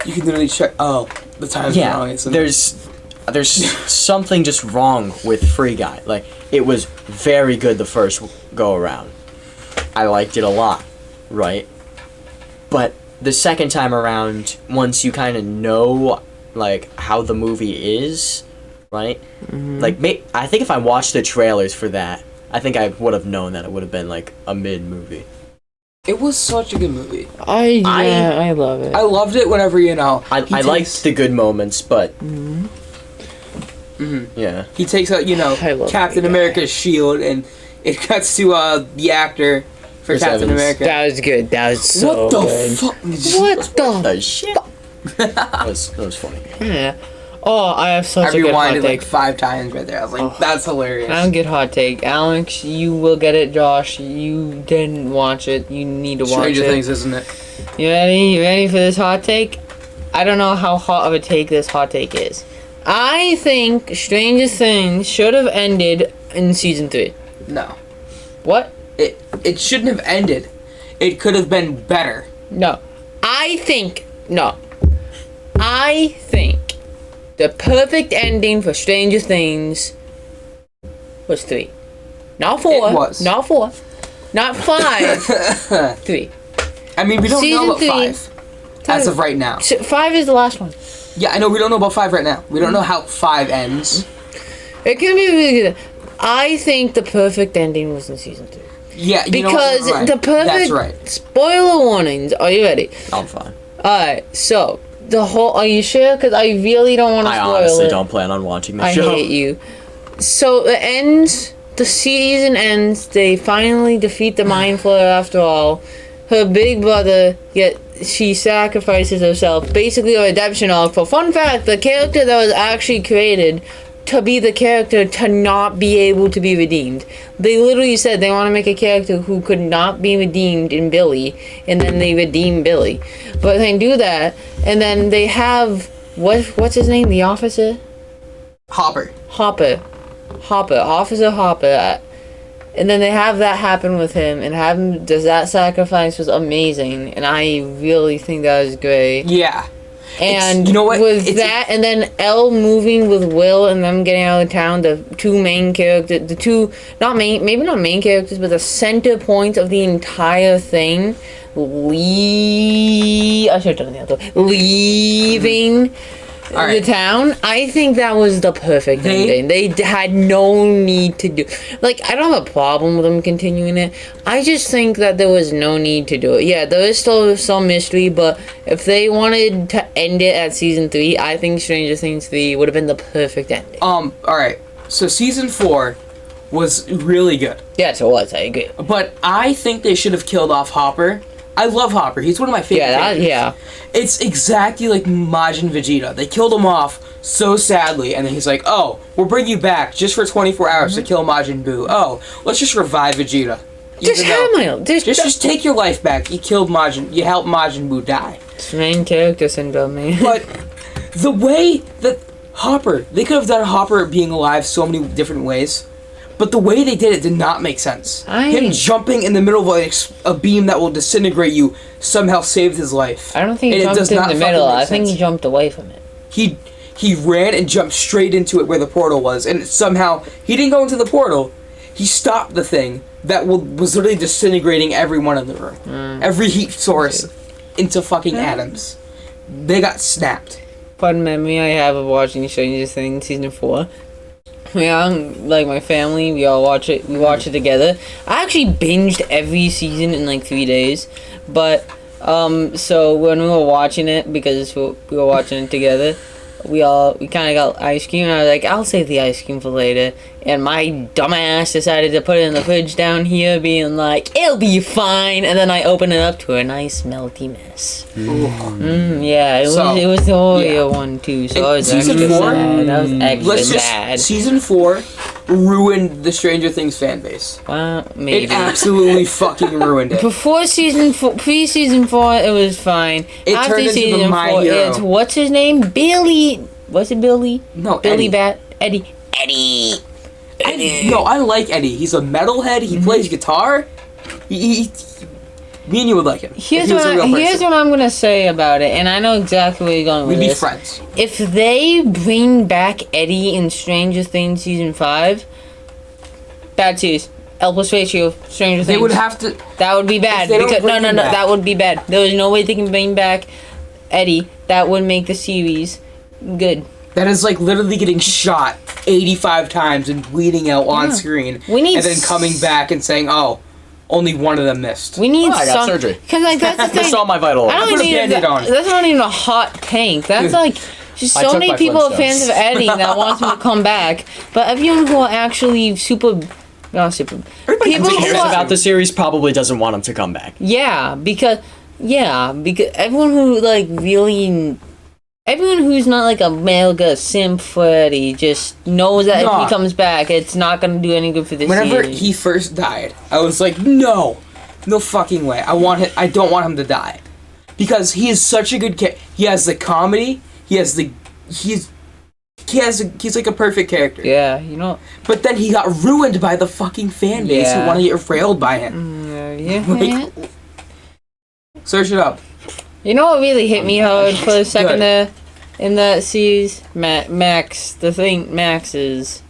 You can literally check. Oh, the time's wrong. Isn't it? There's something just wrong with Free Guy. Like, it was very good the first go around. I liked it a lot, right? But the second time around, once you kind of know, like, how the movie is, right? Mm-hmm. Like, I think if I watched the trailers for that, I think I would have known that it would have been, like, a mid-movie. It was such a good movie. I love it. I loved it whenever, I liked the good moments, but... Mm-hmm. Mm-hmm. Yeah. He takes out, Captain America's shield, and it cuts to the actor for Captain America. That was good. That was so good. What the fuck? What the shit? that was funny. Yeah. Oh, I have such a good hot take. I rewinded like 5 times right there. I was like, that's hilarious. I don't get hot take. Alex, you will get it. Josh, you didn't watch it. You need to watch Stranger it. Things, isn't it? You ready? You ready for this hot take? I don't know how hot of a take this hot take is. I think Stranger Things should have ended in season 3. No. What? It shouldn't have ended. It could have been better. No. I think the perfect ending for Stranger Things was 3. Not 4. It was. Not 4. Not 5. 3. I mean, we don't Season know about 3. 5 as of right now. 5 is the last one. Yeah, I know we don't know about 5 right now. We don't know how 5 ends. It can be really good. I think the perfect ending was in season 3. Yeah, because right. the perfect... That's right. Spoiler warnings. Are you ready? I'm fine. Alright, so... Are you sure? Because I really don't want to spoil it. I honestly don't plan on watching this show. I hate you. So the season ends, they finally defeat the Mind Flayer after all. Her big brother, yet she sacrifices herself. Basically a redemption arc. For fun fact, the character that was actually created to be the character to not be able to be redeemed. They literally said they want to make a character who could not be redeemed in Billy, and then they redeem Billy. But they do that, and then they have what's his name? The officer? Hopper. Officer Hopper. And then they have that happen with him, and does that sacrifice was amazing, and I really think that was great. Yeah. And you know what? And then Elle moving with Will and them getting out of town, the two main characters, maybe not main characters, but the center point of the entire thing, leaving the town. I think that was the perfect ending. They had no need to do... Like, I don't have a problem with them continuing it. I just think that there was no need to do it. Yeah, there is still some mystery, but if they wanted to end it at season 3, I think Stranger Things 3 would have been the perfect ending. Alright. So season 4 was really good. Yes, it was. I agree. But I think they should have killed off Hopper. I love Hopper. He's one of my favorite characters. Yeah. It's exactly like Majin Vegeta. They killed him off so sadly, and then he's like, oh, we'll bring you back just for 24 hours to kill Majin Buu. Oh, let's just revive Vegeta. Just take your life back. You killed Majin. You helped Majin Buu die. It's main character syndrome, man. But the way that they could have done Hopper being alive so many different ways. But the way they did it did not make sense. Him jumping in the middle of a beam that will disintegrate you somehow saved his life. I don't think he jumped in the middle. I think he jumped away from it. He ran and jumped straight into it where the portal was, and somehow he didn't go into the portal. He stopped the thing that was literally disintegrating everyone in the room. Every heat source into fucking atoms. They got snapped. Fun memory I have of watching Stranger Things season 4. Like my family, we all watch it. We watch it together. I actually binged every season in like 3 days. But so when we were watching it, because we were watching it together, we kind of got ice cream, and I was like, I'll save the ice cream for later. And my dumbass decided to put it in the fridge down here, being like, it'll be fine. And then I opened it up to a nice melty mess. Yeah, it was the Oreo one too. So I was season 4. That was actually bad. Season 4 ruined the Stranger Things fan base. Well, maybe it absolutely fucking ruined it. Before pre-season 4, it was fine. It After turned into the My Hero. It's what's his name? Billy. Was it Billy? No, Billy Eddie. Eddie. I like Eddie. He's a metalhead. He plays guitar. Me and you would like him. Here's what I'm gonna say about it, and I know exactly where you're going with We'd be this. friends. If they bring back Eddie in Stranger Things season 5, bad series. L plus ratio, Stranger Things. They would have to. That would be bad. They don't Because, bring him back. that would be bad. There is no way they can bring back Eddie. That would make the series good. That is like literally getting shot 85 times and bleeding out on screen. We need and then coming back and saying, "Oh, only one of them missed." We need I got surgery. Because like that's the thing. Missed all my vital I organs. don't Put a need Band-Aid on. That's not even a hot tank. That's like just I so took many my people are Flintstones. fans of Eddie that wants him to come back, but everyone who are actually not super. People Who who cares are, about the series probably doesn't want him to come back. because everyone who like really. Everyone who's not like a mega simp for Eddie just knows that if he comes back, it's not gonna do any good for the Whenever series. he first died, I was like, no fucking way. I don't want him to die, because he is such a good He has the comedy. He's like a perfect character. Yeah, you know. But then he got ruined by the fucking fan base who want to get railed by him. Yeah. Search it up. You know what really hit me hard for a second there in that series? Max. The thing, Max is.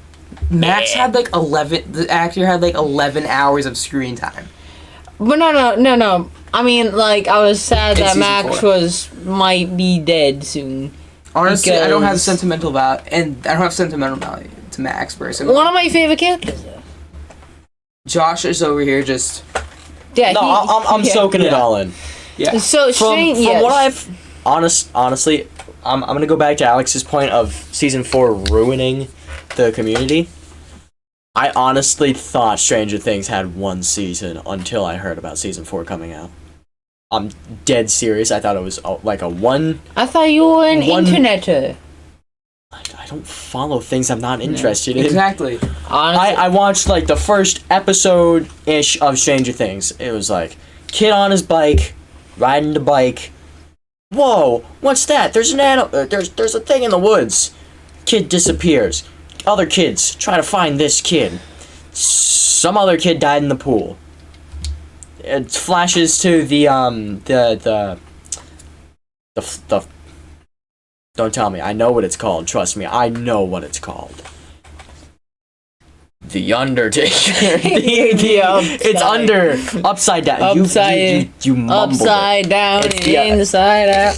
Max had like 11. The actor had like 11 hours of screen time. But no. I mean, like, I was sad that season Max 4. might be dead soon. Honestly, I don't have Because- sentimental value, and I don't have sentimental value to Max personally. One of my favorite characters, though. Josh is over here just. Yeah, No, I'm soaking it Yeah. all in. Yeah. So, From what I've honestly, I'm gonna go back to Alex's point of season 4 ruining the community. I honestly thought Stranger Things had one season until I heard about season 4 coming out. I'm dead serious. I thought it was like a one. I thought you were an interneter. I don't follow things I'm not interested in. Exactly. Honestly, I watched like the first episode ish of Stranger Things. It was like kid on his bike, riding the bike. Whoa, what's that? There's an animal. There's a thing in the woods. Kid disappears. Other kids try to find this kid. Some other kid died in the pool. It flashes to the don't tell me. I know what it's called. Trust me. I know what it's called. The Undertaker. It's upside down. You mumbled upside it. down It's and inside out.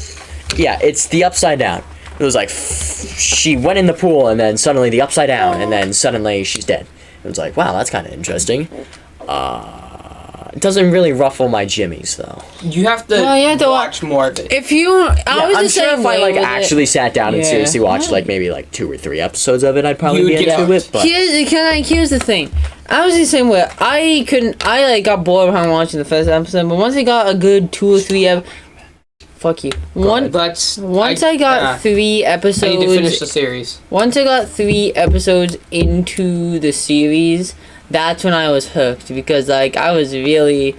Yeah, it's the upside down. It was like she went in the pool and then suddenly the upside down and then suddenly she's dead. It was like, wow, that's kind of interesting. It doesn't really ruffle my jimmies though. You have to, watch more of it. If you, I was I'm the sure same if I way like with actually sat down and Yeah. seriously watched like maybe like 2 or 3 episodes of it, I'd probably You be would get into hooked. it. But Here's the thing. I was the same way. I got bored behind watching the first episode, but once I got a good 2 or 3 fuck you. Once I got 3 episodes. I need to finish the series. Once I got 3 episodes into the series, that's when I was hooked because like I was really,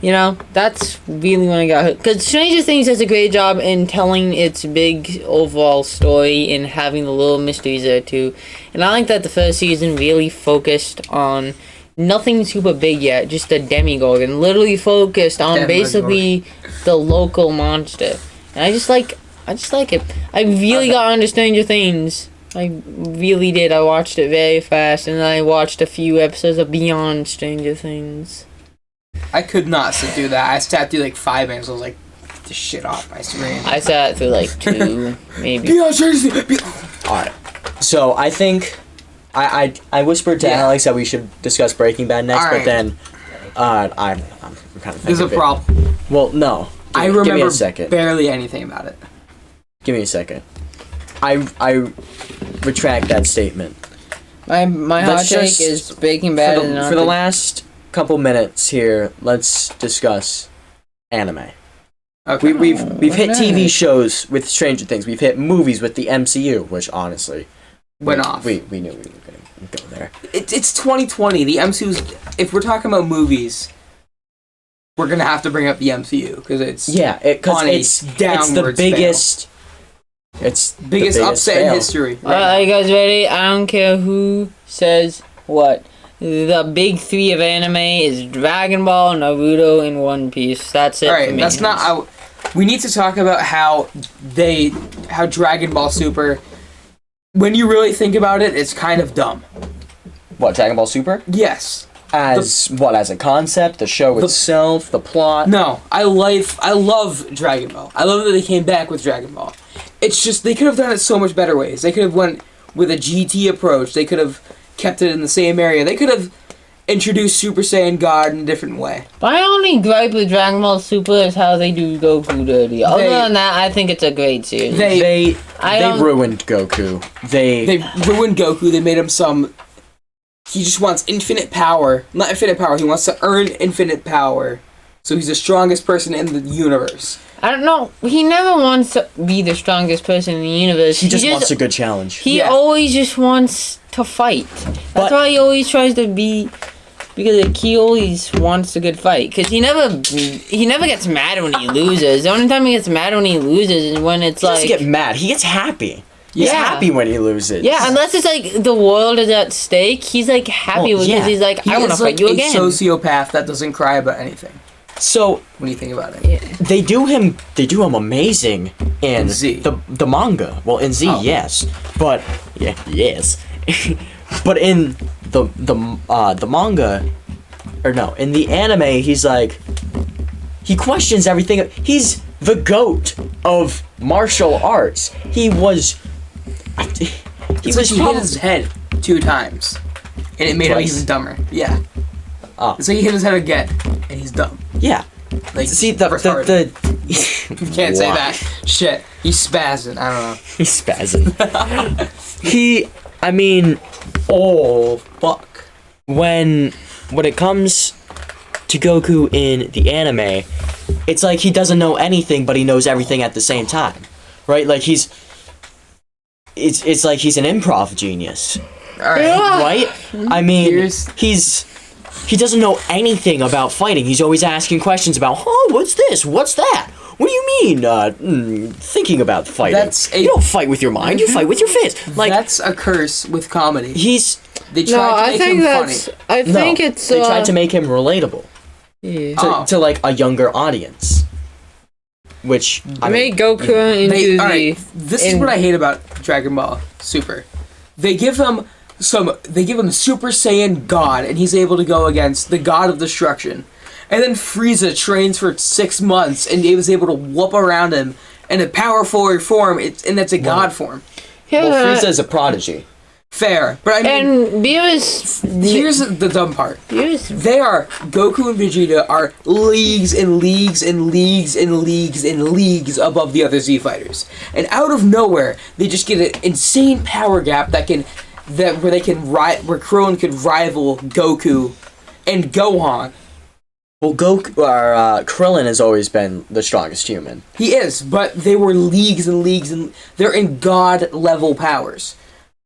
that's really when I got hooked. Because Stranger Things does a great job in telling its big overall story and having the little mysteries there too. And I like that the first season really focused on nothing super big yet, just a demigorgon, literally focused on basically the local monster. And I just like it. I really got into Stranger Things. I really did. I watched it very fast, and then I watched a few episodes of Beyond Stranger Things. I could not sit through that. I sat through like 5 minutes. I was like, get this shit off my screen. I sat through like 2, maybe. alright. So I think I whispered to Alex that we should discuss Breaking Bad next, but then I'm kind of thinking There's a of it. problem. Well, no. I Give me remember a second. barely anything about it. Give me a second. I retract that statement. My hot Let's take just- is Breaking Bad is not For the the- last couple minutes here, let's discuss anime. Okay. We've hit TV nice. shows with Stranger Things. We've hit movies with the MCU, which honestly Went off. We knew we were gonna go there. It's 2020. The MCU's. If we're talking about movies, we're gonna have to bring up the MCU because it's Because on a it's the downward biggest. It's the biggest upset fail. in history. Are you guys ready? I don't care who says what. the big three of anime is Dragon Ball, Naruto, and One Piece. That's it. All right, for me. that's not. We need to talk about how Dragon Ball Super. When you really think about it, it's kind of dumb. What, Dragon Ball Super? Yes. As a concept, the show itself, the plot? No, I love Dragon Ball. I love that they came back with Dragon Ball. It's just they could have done it so much better ways. They could have went with a GT approach. They could have kept it in the same area. They could have introduced Super Saiyan God in a different way. My only gripe with Dragon Ball Super is how they do Goku dirty. Other than that, I think it's a great series. They ruined Goku. They ruined Goku. They made him some. He just wants infinite power. Not infinite power. He wants to earn infinite power. So he's the strongest person in the universe. I don't know. He never wants to be the strongest person in the universe. He just wants a good challenge. He always just wants to fight. That's why he always tries to be. Because like, he always wants a good fight. Because he never gets mad when he loses. The only time he gets mad when he loses is when it's like. He doesn't get mad. He gets happy. He's happy when he loses. Yeah, unless it's like the world is at stake, he's like happy because he's like, I want to fight you again. He's a sociopath that doesn't cry about anything. So when you think about it, they do him amazing in Z. the manga. Well, in Z, yes, but yes, but in the manga, or no, in the anime, he's like, he questions everything. He's the GOAT of martial arts. He was hit his head 2 times, and it made him even dumber. Yeah. Oh. So he hit his head again, and he's dumb. Yeah. Like, see you can't say that. Shit. He's spazzing. I don't know. He's spazzing. Oh fuck. When it comes to Goku in the anime, it's like he doesn't know anything, but he knows everything at the same time, right? Like it's like he's an improv genius. All right. Right? I mean, he doesn't know anything about fighting. He's always asking questions about, what's this? What's that? What do you mean? Thinking about fighting. You don't fight with your mind. You fight with your fist. Like, that's a curse with comedy. They tried to make him funny. I think they tried to make him relatable to like a younger audience. Which I made Goku into This is what I hate about Dragon Ball Super. They give him Super Saiyan God, and he's able to go against the God of Destruction. And then Frieza trains for 6 months, and he was able to whoop around him in a powerful form, and that's a God form. Yeah. Well, Frieza is a prodigy. Fair, but I mean, and here's the dumb part. Goku and Vegeta are leagues and leagues and leagues and leagues and leagues above the other Z fighters, and out of nowhere they just get an insane power gap where Krillin could rival Goku and Gohan. Well, Krillin has always been the strongest human. He is, but they were leagues and leagues, and they're in God level powers.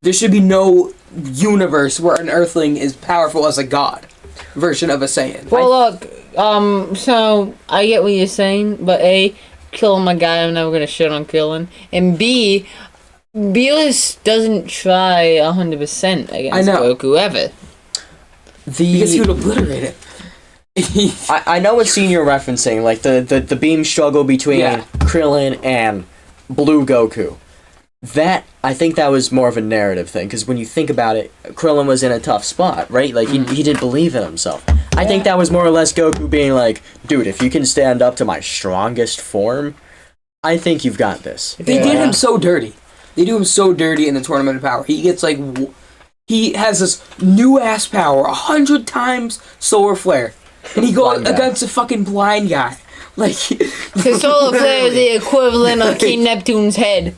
There should be no universe where an Earthling is powerful as a god version of a Saiyan. Well, look, so I get what you're saying, but A, killing my guy, I'm never gonna shit on Krillin, and B, Beerus doesn't try 100% against Goku ever. Because he would obliterate it. I know what scene you're referencing, like the beam struggle between Krillin and Blue Goku. I think that was more of a narrative thing, because when you think about it, Krillin was in a tough spot, right? Like, he didn't believe in himself. I think that was more or less Goku being like, dude, if you can stand up to my strongest form, I think you've got this. They did him so dirty. They do him so dirty in the Tournament of Power. He gets like... He has this new-ass power, 100 times solar flare. And he goes against a fucking blind guy. Like... His solar flare is the equivalent of King Neptune's head.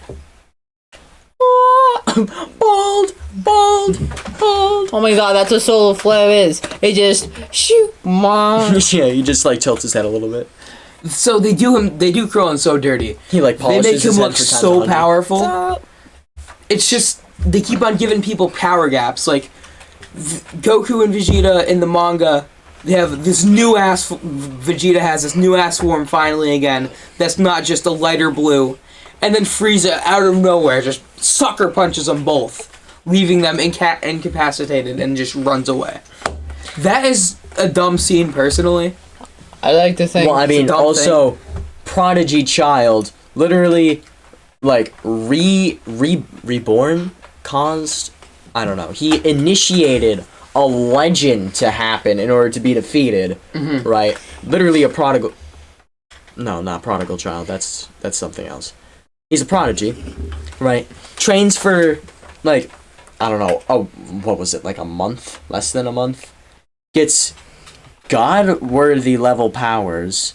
Bald. Oh my god, that's what solar flare is. It just shoot, mom. Yeah, he just like tilts his head a little bit. So they do Krillin so dirty. He like polishes his head. They make him look so powerful. It's just they keep on giving people power gaps. Like Goku and Vegeta in the manga, they have this new ass. Vegeta has this new ass form finally again. That's not just a lighter blue. And then Frieza, out of nowhere, just sucker punches them both. leaving them incapacitated and just runs away. That is a dumb scene, personally. I like to think. Well, I mean, also, prodigy child, literally, like, reborn, caused, I don't know, he initiated a legend to happen in order to be defeated, right? Literally a prodigal, no, not prodigal child, that's something else. He's a prodigy, right? Trains for, like, I don't know, what was it, like a month? Less than a month? Gets God-worthy level powers,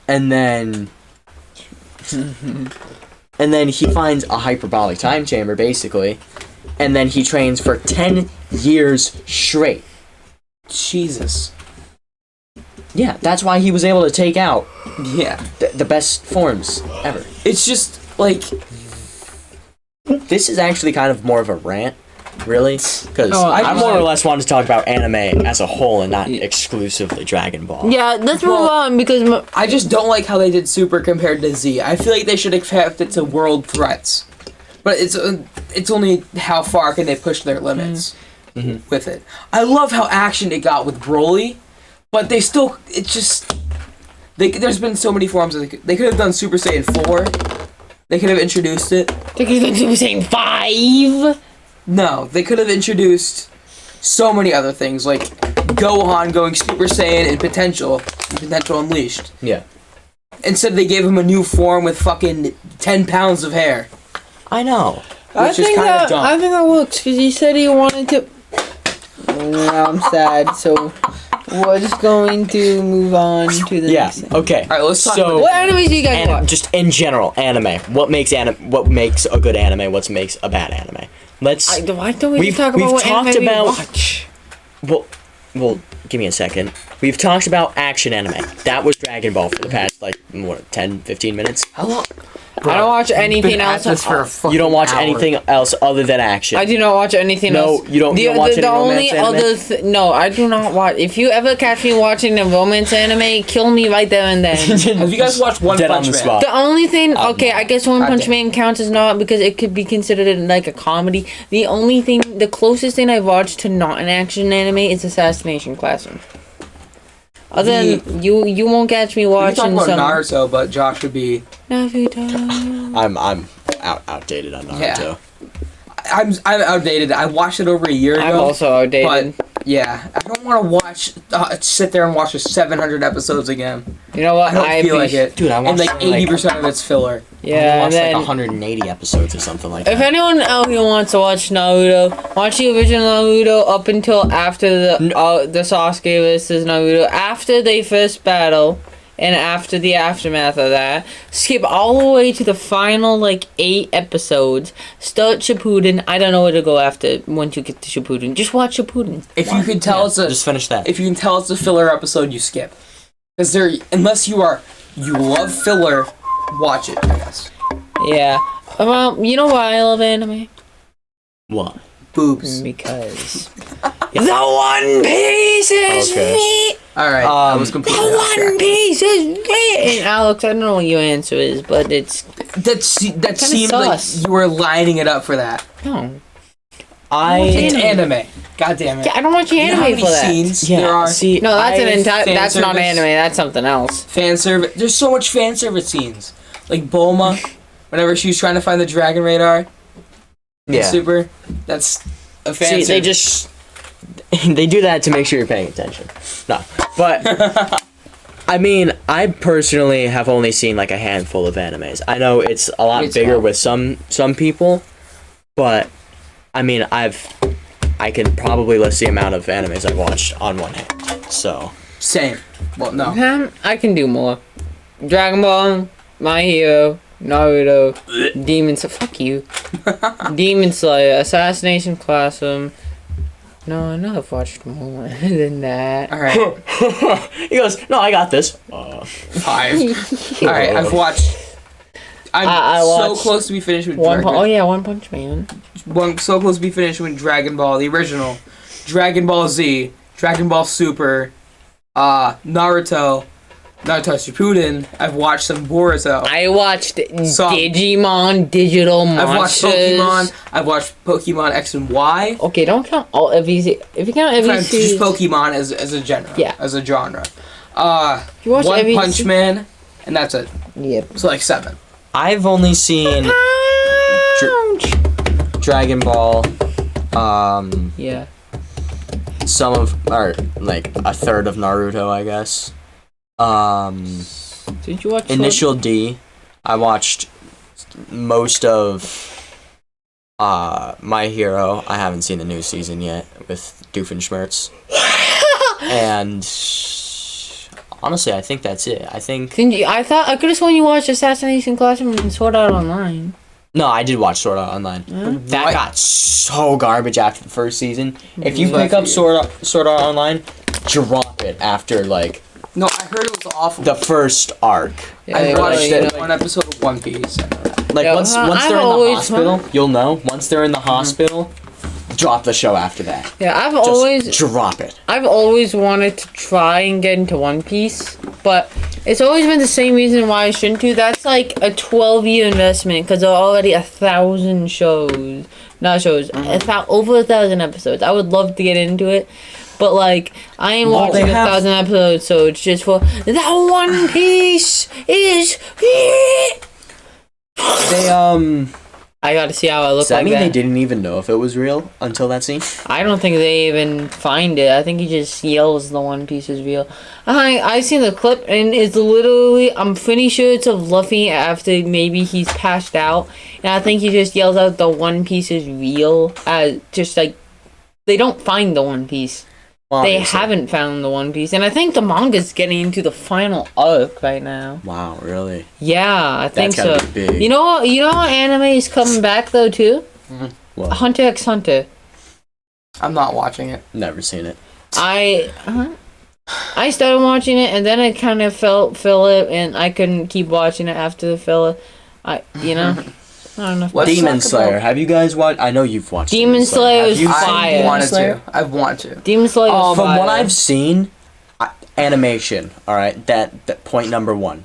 and then he finds a hyperbolic time chamber, basically, and then he trains for 10 years straight. Jesus. Yeah, that's why he was able to take out Yeah. the best forms ever. It's just, like... This is actually kind of more of a rant, really, because Oh, I more or like- less want to talk about anime as a whole and not exclusively Dragon Ball. Yeah, let's move on because I just don't like how they did Super compared to Z. I feel like they should have kept it to world threats. But it's only how far can they push their limits with it. I love how action it got with Broly, but they still, it's just, there's been so many forms. They could have done Super Saiyan 4. They could have introduced it. they could have been saying 5. No, they could have introduced so many other things, like Gohan going Super Saiyan and Potential Unleashed. Yeah. Instead, they gave him a new form with fucking 10 pounds of hair. I know. I Which is think kinda dumb. I think that works because he said he wanted to. Now I'm sad, so we're just going to move on to the Yeah. next thing. Okay. All right, let's talk So, about What animes do you guys watch? just in general, anime. What makes a good anime? What makes a bad anime? Let's. Why don't we We've- just talk we've about what talked anime about- we watch? Well, give me a second. We've talked about action anime. That was Dragon Ball for the past, 10, 15 minutes. how long? I don't watch anything else. You don't watch anything else other than action. I do not watch anything else. No, you don't watch any romance anime? No, I do not watch. If you ever catch me watching a romance anime, kill me right there and then. Have you guys watched One Dead on Punch the Man? spot. The only thing, okay, I guess One Punch Goddamn. Man counts as not because it could be considered like a comedy. The only thing, the closest thing I've watched to not an action anime is Assassination Classroom. Other than you won't catch me We can watching talk about some Naruto, but Josh would be. Naruto. I'm outdated on Naruto. I'm outdated. I watched it over a year ago. I'm also outdated. But yeah, I don't want to sit there and watch the 700 episodes again. You know what? I don't feel like it. Dude, I And watched like 80% of it's filler. Yeah, I and watched then 180 episodes or something like if that. anyone out here wants to watch Naruto, watch the original Naruto up until after the Sasuke versus Naruto, after they first battle, and after the aftermath of that. Skip all the way to the final 8 episodes. Start Shippuden. I don't know where to go after once you get to Shippuden. Just watch Shippuden. If you can tell Just finish that. if you can tell it's a filler episode, you skip. Because unless you love filler, watch it. I guess. Yeah. Well, you know why I love anime? What? Boobs. Because the One Piece is Okay. me. All right, I was The completely off One track. Piece is me. And Alex, I don't know what your answer is, but it's That seemed like sus. you were lining it up for that. no. It's Anime. anime. God damn it. Yeah, I don't watch You know how anime many for that. scenes Yeah, there are? see, No, that's fan that's not service. anime. That's something else. Fan service. There's so much fan service scenes. Like Bulma, whenever she was trying to find the Dragon Radar. in Yeah. Super. That's a fan See, service. they just they do that to make sure you're paying attention. No, but I mean, I personally have only seen a handful of animes. I know it's a lot It's bigger not. with some people, but I mean, I can probably list the amount of animes I've watched on one hand. So Same. Well, no. I can do more. Dragon Ball, My Hero, Naruto, fuck you. Demon Slayer, Assassination Classroom. No, I know I've watched more than that. All right. he goes, "No, I got this." 5. All right. I've watched. I'm I so watched close to be finished with One Dragon. Oh yeah, One Punch Man. So close to be finished with Dragon Ball, the original, Dragon Ball Z, Dragon Ball Super, Naruto, Naruto Shippuden. I've watched some Boruto. I watched Some. Digimon Digital Monsters. I've watched Pokemon. I've watched Pokemon X and Y. Okay, don't count all every. If you count every series, Just Pokemon as a genre. Yeah. As a genre. you watch One every Punch Man, and that's it. Yep. So like 7. I've only seen Dragon Ball. Yeah. Some of, or like a third of Naruto, I guess. Did you watch Initial D. I watched most of My Hero. I haven't seen the new season yet with Doofenshmirtz. And honestly, I think that's it. I think. I thought I could have sworn you watched Assassination Classroom and Sword Art Online. No, I did watch Sword Art Online. That What? got so garbage after the first season. If you What pick for up you? Sword Art Online, drop it after like No, I heard it was awful. the first arc. I watched you know, one episode of One Piece. Like Yeah, once I've they're in the always hospital, you'll know. Once they're in the hospital, drop the show after that. Yeah, Just drop it. I've always wanted to try and get into One Piece, but it's always been the same reason why I shouldn't do. That's like a 12-year investment because there are already 1,000 shows. Not shows, over 1,000 episodes. I would love to get into it, but like I ain't Well, watching they have- 1,000 episodes, so it's just for that One Piece is. They I gotta see how I look Does that like mean that. they didn't even know if it was real until that scene? I don't think they even find it. I think he just yells the One Piece is real. I seen the clip and it's literally, I'm pretty sure it's of Luffy after maybe he's passed out. And I think he just yells out the One Piece is real. Just like, they don't find the One Piece. Well, They obviously. haven't found the One Piece. And I think the manga's getting into the final arc right now. Wow, really? Yeah, I think so. That's gotta be big. You know what anime is coming back though too? What? Hunter x Hunter. I'm not watching it. Never seen it. I started watching it and then I kind of felt filler and I couldn't keep watching it after the filler. I don't know. Let's Demon talk Slayer. about- Have you guys watched? I know you've watched Demon Slayer Have is you fire. seen I Demon wanted Slayer? to. I've wanted to. Demon Slayer is From fire. what I've seen, animation. All right, that point number one.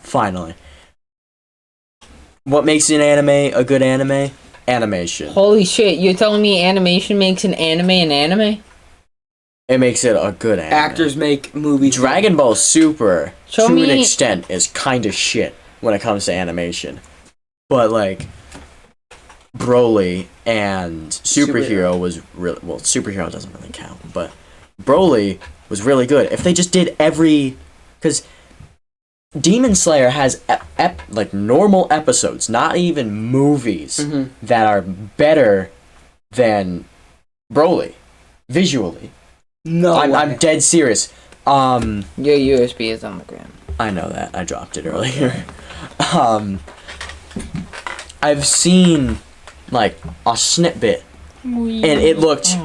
Finally, what makes an anime a good anime? Animation. Holy shit, you're telling me animation makes an anime? It makes it a good anime. Actors make movies. Dragon Ball Super, Show to an me- extent, is kind of shit when it comes to animation. But like, Broly and Superhero was really well. Superhero doesn't really count, but Broly was really good. If they just did because Demon Slayer has like normal episodes, not even movies, that are better than Broly visually. No, I'm dead serious. Your USB is on the ground. I know that. I dropped it earlier. I've seen like a snippet and it looked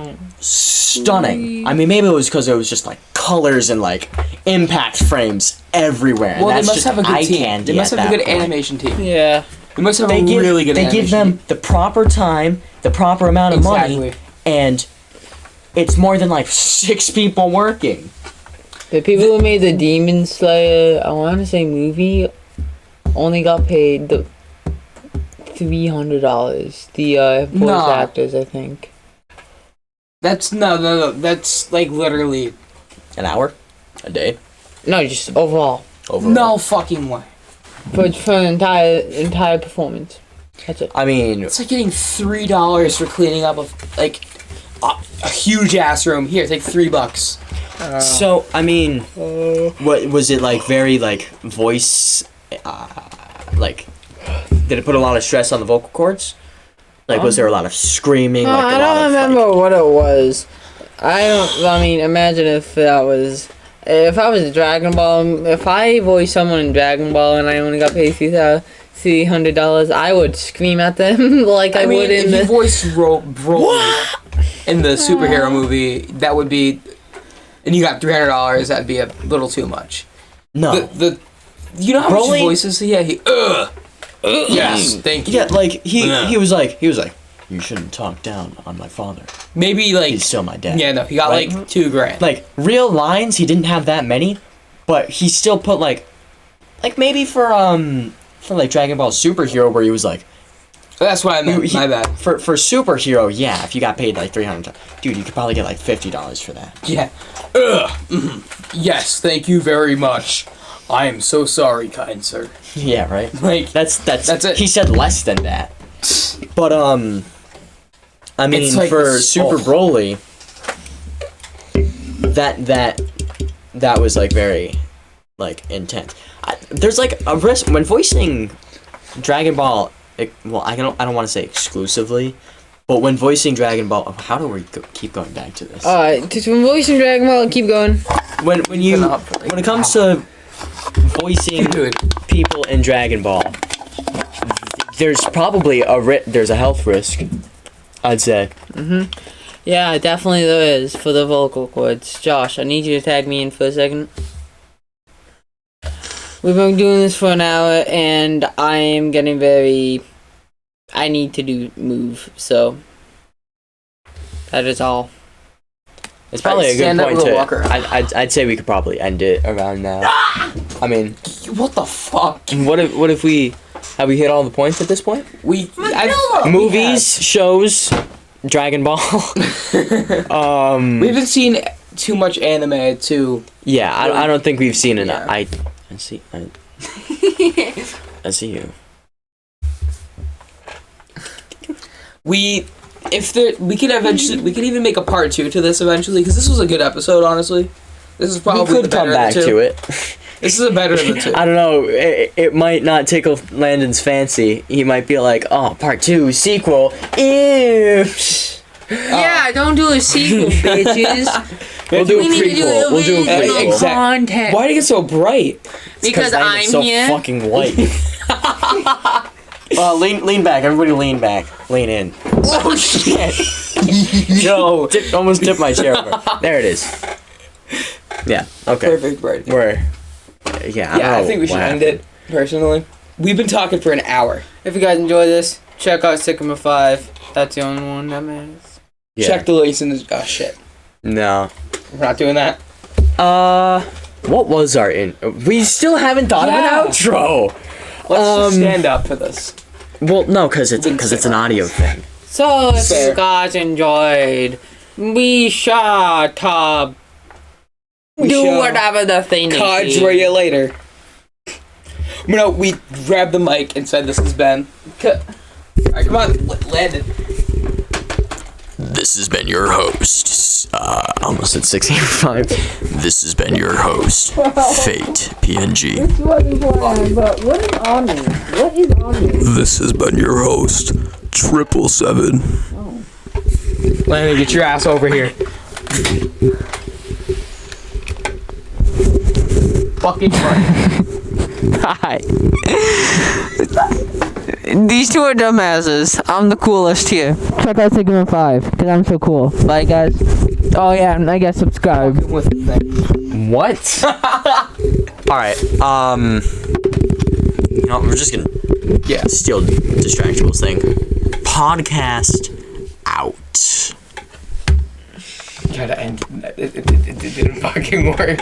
stunning. I mean, maybe it was because it was just like colors and like impact frames everywhere. And Well, they that's must just have a good eye team. candy They must at have a that good point. animation team. Yeah. They must have They a give, really good they animation give them team. the proper time, the proper amount of money, Exactly. and it's more than like 6 people working. The people who made the Demon Slayer, I want to say movie, only got paid the $300. The voice No. actors, I think. That's no. That's like literally An hour? A day? No, just overall. Overall. no fucking way. For the entire performance. That's it. I mean, It's like getting $3 for cleaning up a huge ass room. Here, take $3. so, I mean, what was it like very like voice, like, did it put a lot of stress on the vocal cords? Like, was there a lot of screaming? Like, I a lot don't of, remember like, what it was. I mean, imagine if I was Dragon Ball, if I voiced someone in Dragon Ball and I only got paid $300, I would scream at them like I, I mean, would in if you the... voiced Broly in the superhero movie, that would be, and you got $300, that'd be a little too much. no. You know how much Broly- his voice is? Yeah, yes, thank you. Yeah, like, Yeah. he was like, you shouldn't talk down on my father. Maybe like He's still my dad. yeah, no, he got Right? like $2,000. Like, real lines, he didn't have that many, but he still put like maybe for like Dragon Ball Superhero where he was like. That's what I meant. My bad. For superhero, yeah. If you got paid like $300, dude, you could probably get like $50 for that. Yeah. Yes, thank you very much. I am so sorry, kind sir. Yeah, right. Like that's it. He said less than that. But I mean, like for this- Super Broly, that was like very like intense. There's like a risk when voicing Dragon Ball. Well, I don't want to say exclusively, but when voicing Dragon Ball, how do we keep going back to this? Just when voicing Dragon Ball, keep going. When it comes to voicing people in Dragon Ball, there's probably there's a health risk, I'd say. Yeah, definitely there is for the vocal cords. Josh, I need you to tag me in for a second. We've been doing this for an hour, and I am getting very... I need to move, so... That is all. It's probably a good stand up point with a to... walker. I'd say we could probably end it around now. I mean... What the fuck? What if we... Have we hit all the points at this point? Movies, shows, Dragon Ball. We haven't seen too much anime to... Yeah, I don't think we've seen enough. Yeah. I see you. We could even make a part 2 to this eventually, because this was a good episode, honestly. This is probably We could come back to it. This is a better of the two. I don't know. It might not tickle Landon's fancy. He might be like, "Oh, part 2, sequel." Ew. Yeah, don't do a sequel, bitches. We'll do a We need to do prequel. We'll do a original prequel. content. Why do you get so bright? Because Landon's I'm so here. fucking white. Lean back. Everybody lean back. Lean in. Oh shit! Yo, almost tipped my chair over. There it is. Yeah. Okay. Perfect, right? Yeah, I think we should end it. Personally, we've been talking for an hour. If you guys enjoy this, check out Sigma 5. That's the only one that matters. Yeah. Check the links in the. Oh shit! No. We're not doing that. What was our We still haven't thought of an outro. Let's just stand up for this. Well, no, because it's an audio thing. So, if Fair. you guys enjoyed, be sure to do whatever the thing is. Cadre you later. No, we grabbed the mic and said, "This is Ben." Alright, come on, Landon. This has been your host. Almost at 6:05. This has been your host, Fate PNG. But what is on me? What is on me? This has been your host, 777. Landon, get your ass over here. Fucking Hi. These two are dumbasses. I'm the coolest here. Check out Sigma 5, because I'm so cool. Bye, guys. Oh, yeah, and I guess subscribe. with the thing. What? Alright, you know, we're just gonna steal Distractable's thing. Podcast out. Try to end. It didn't fucking work.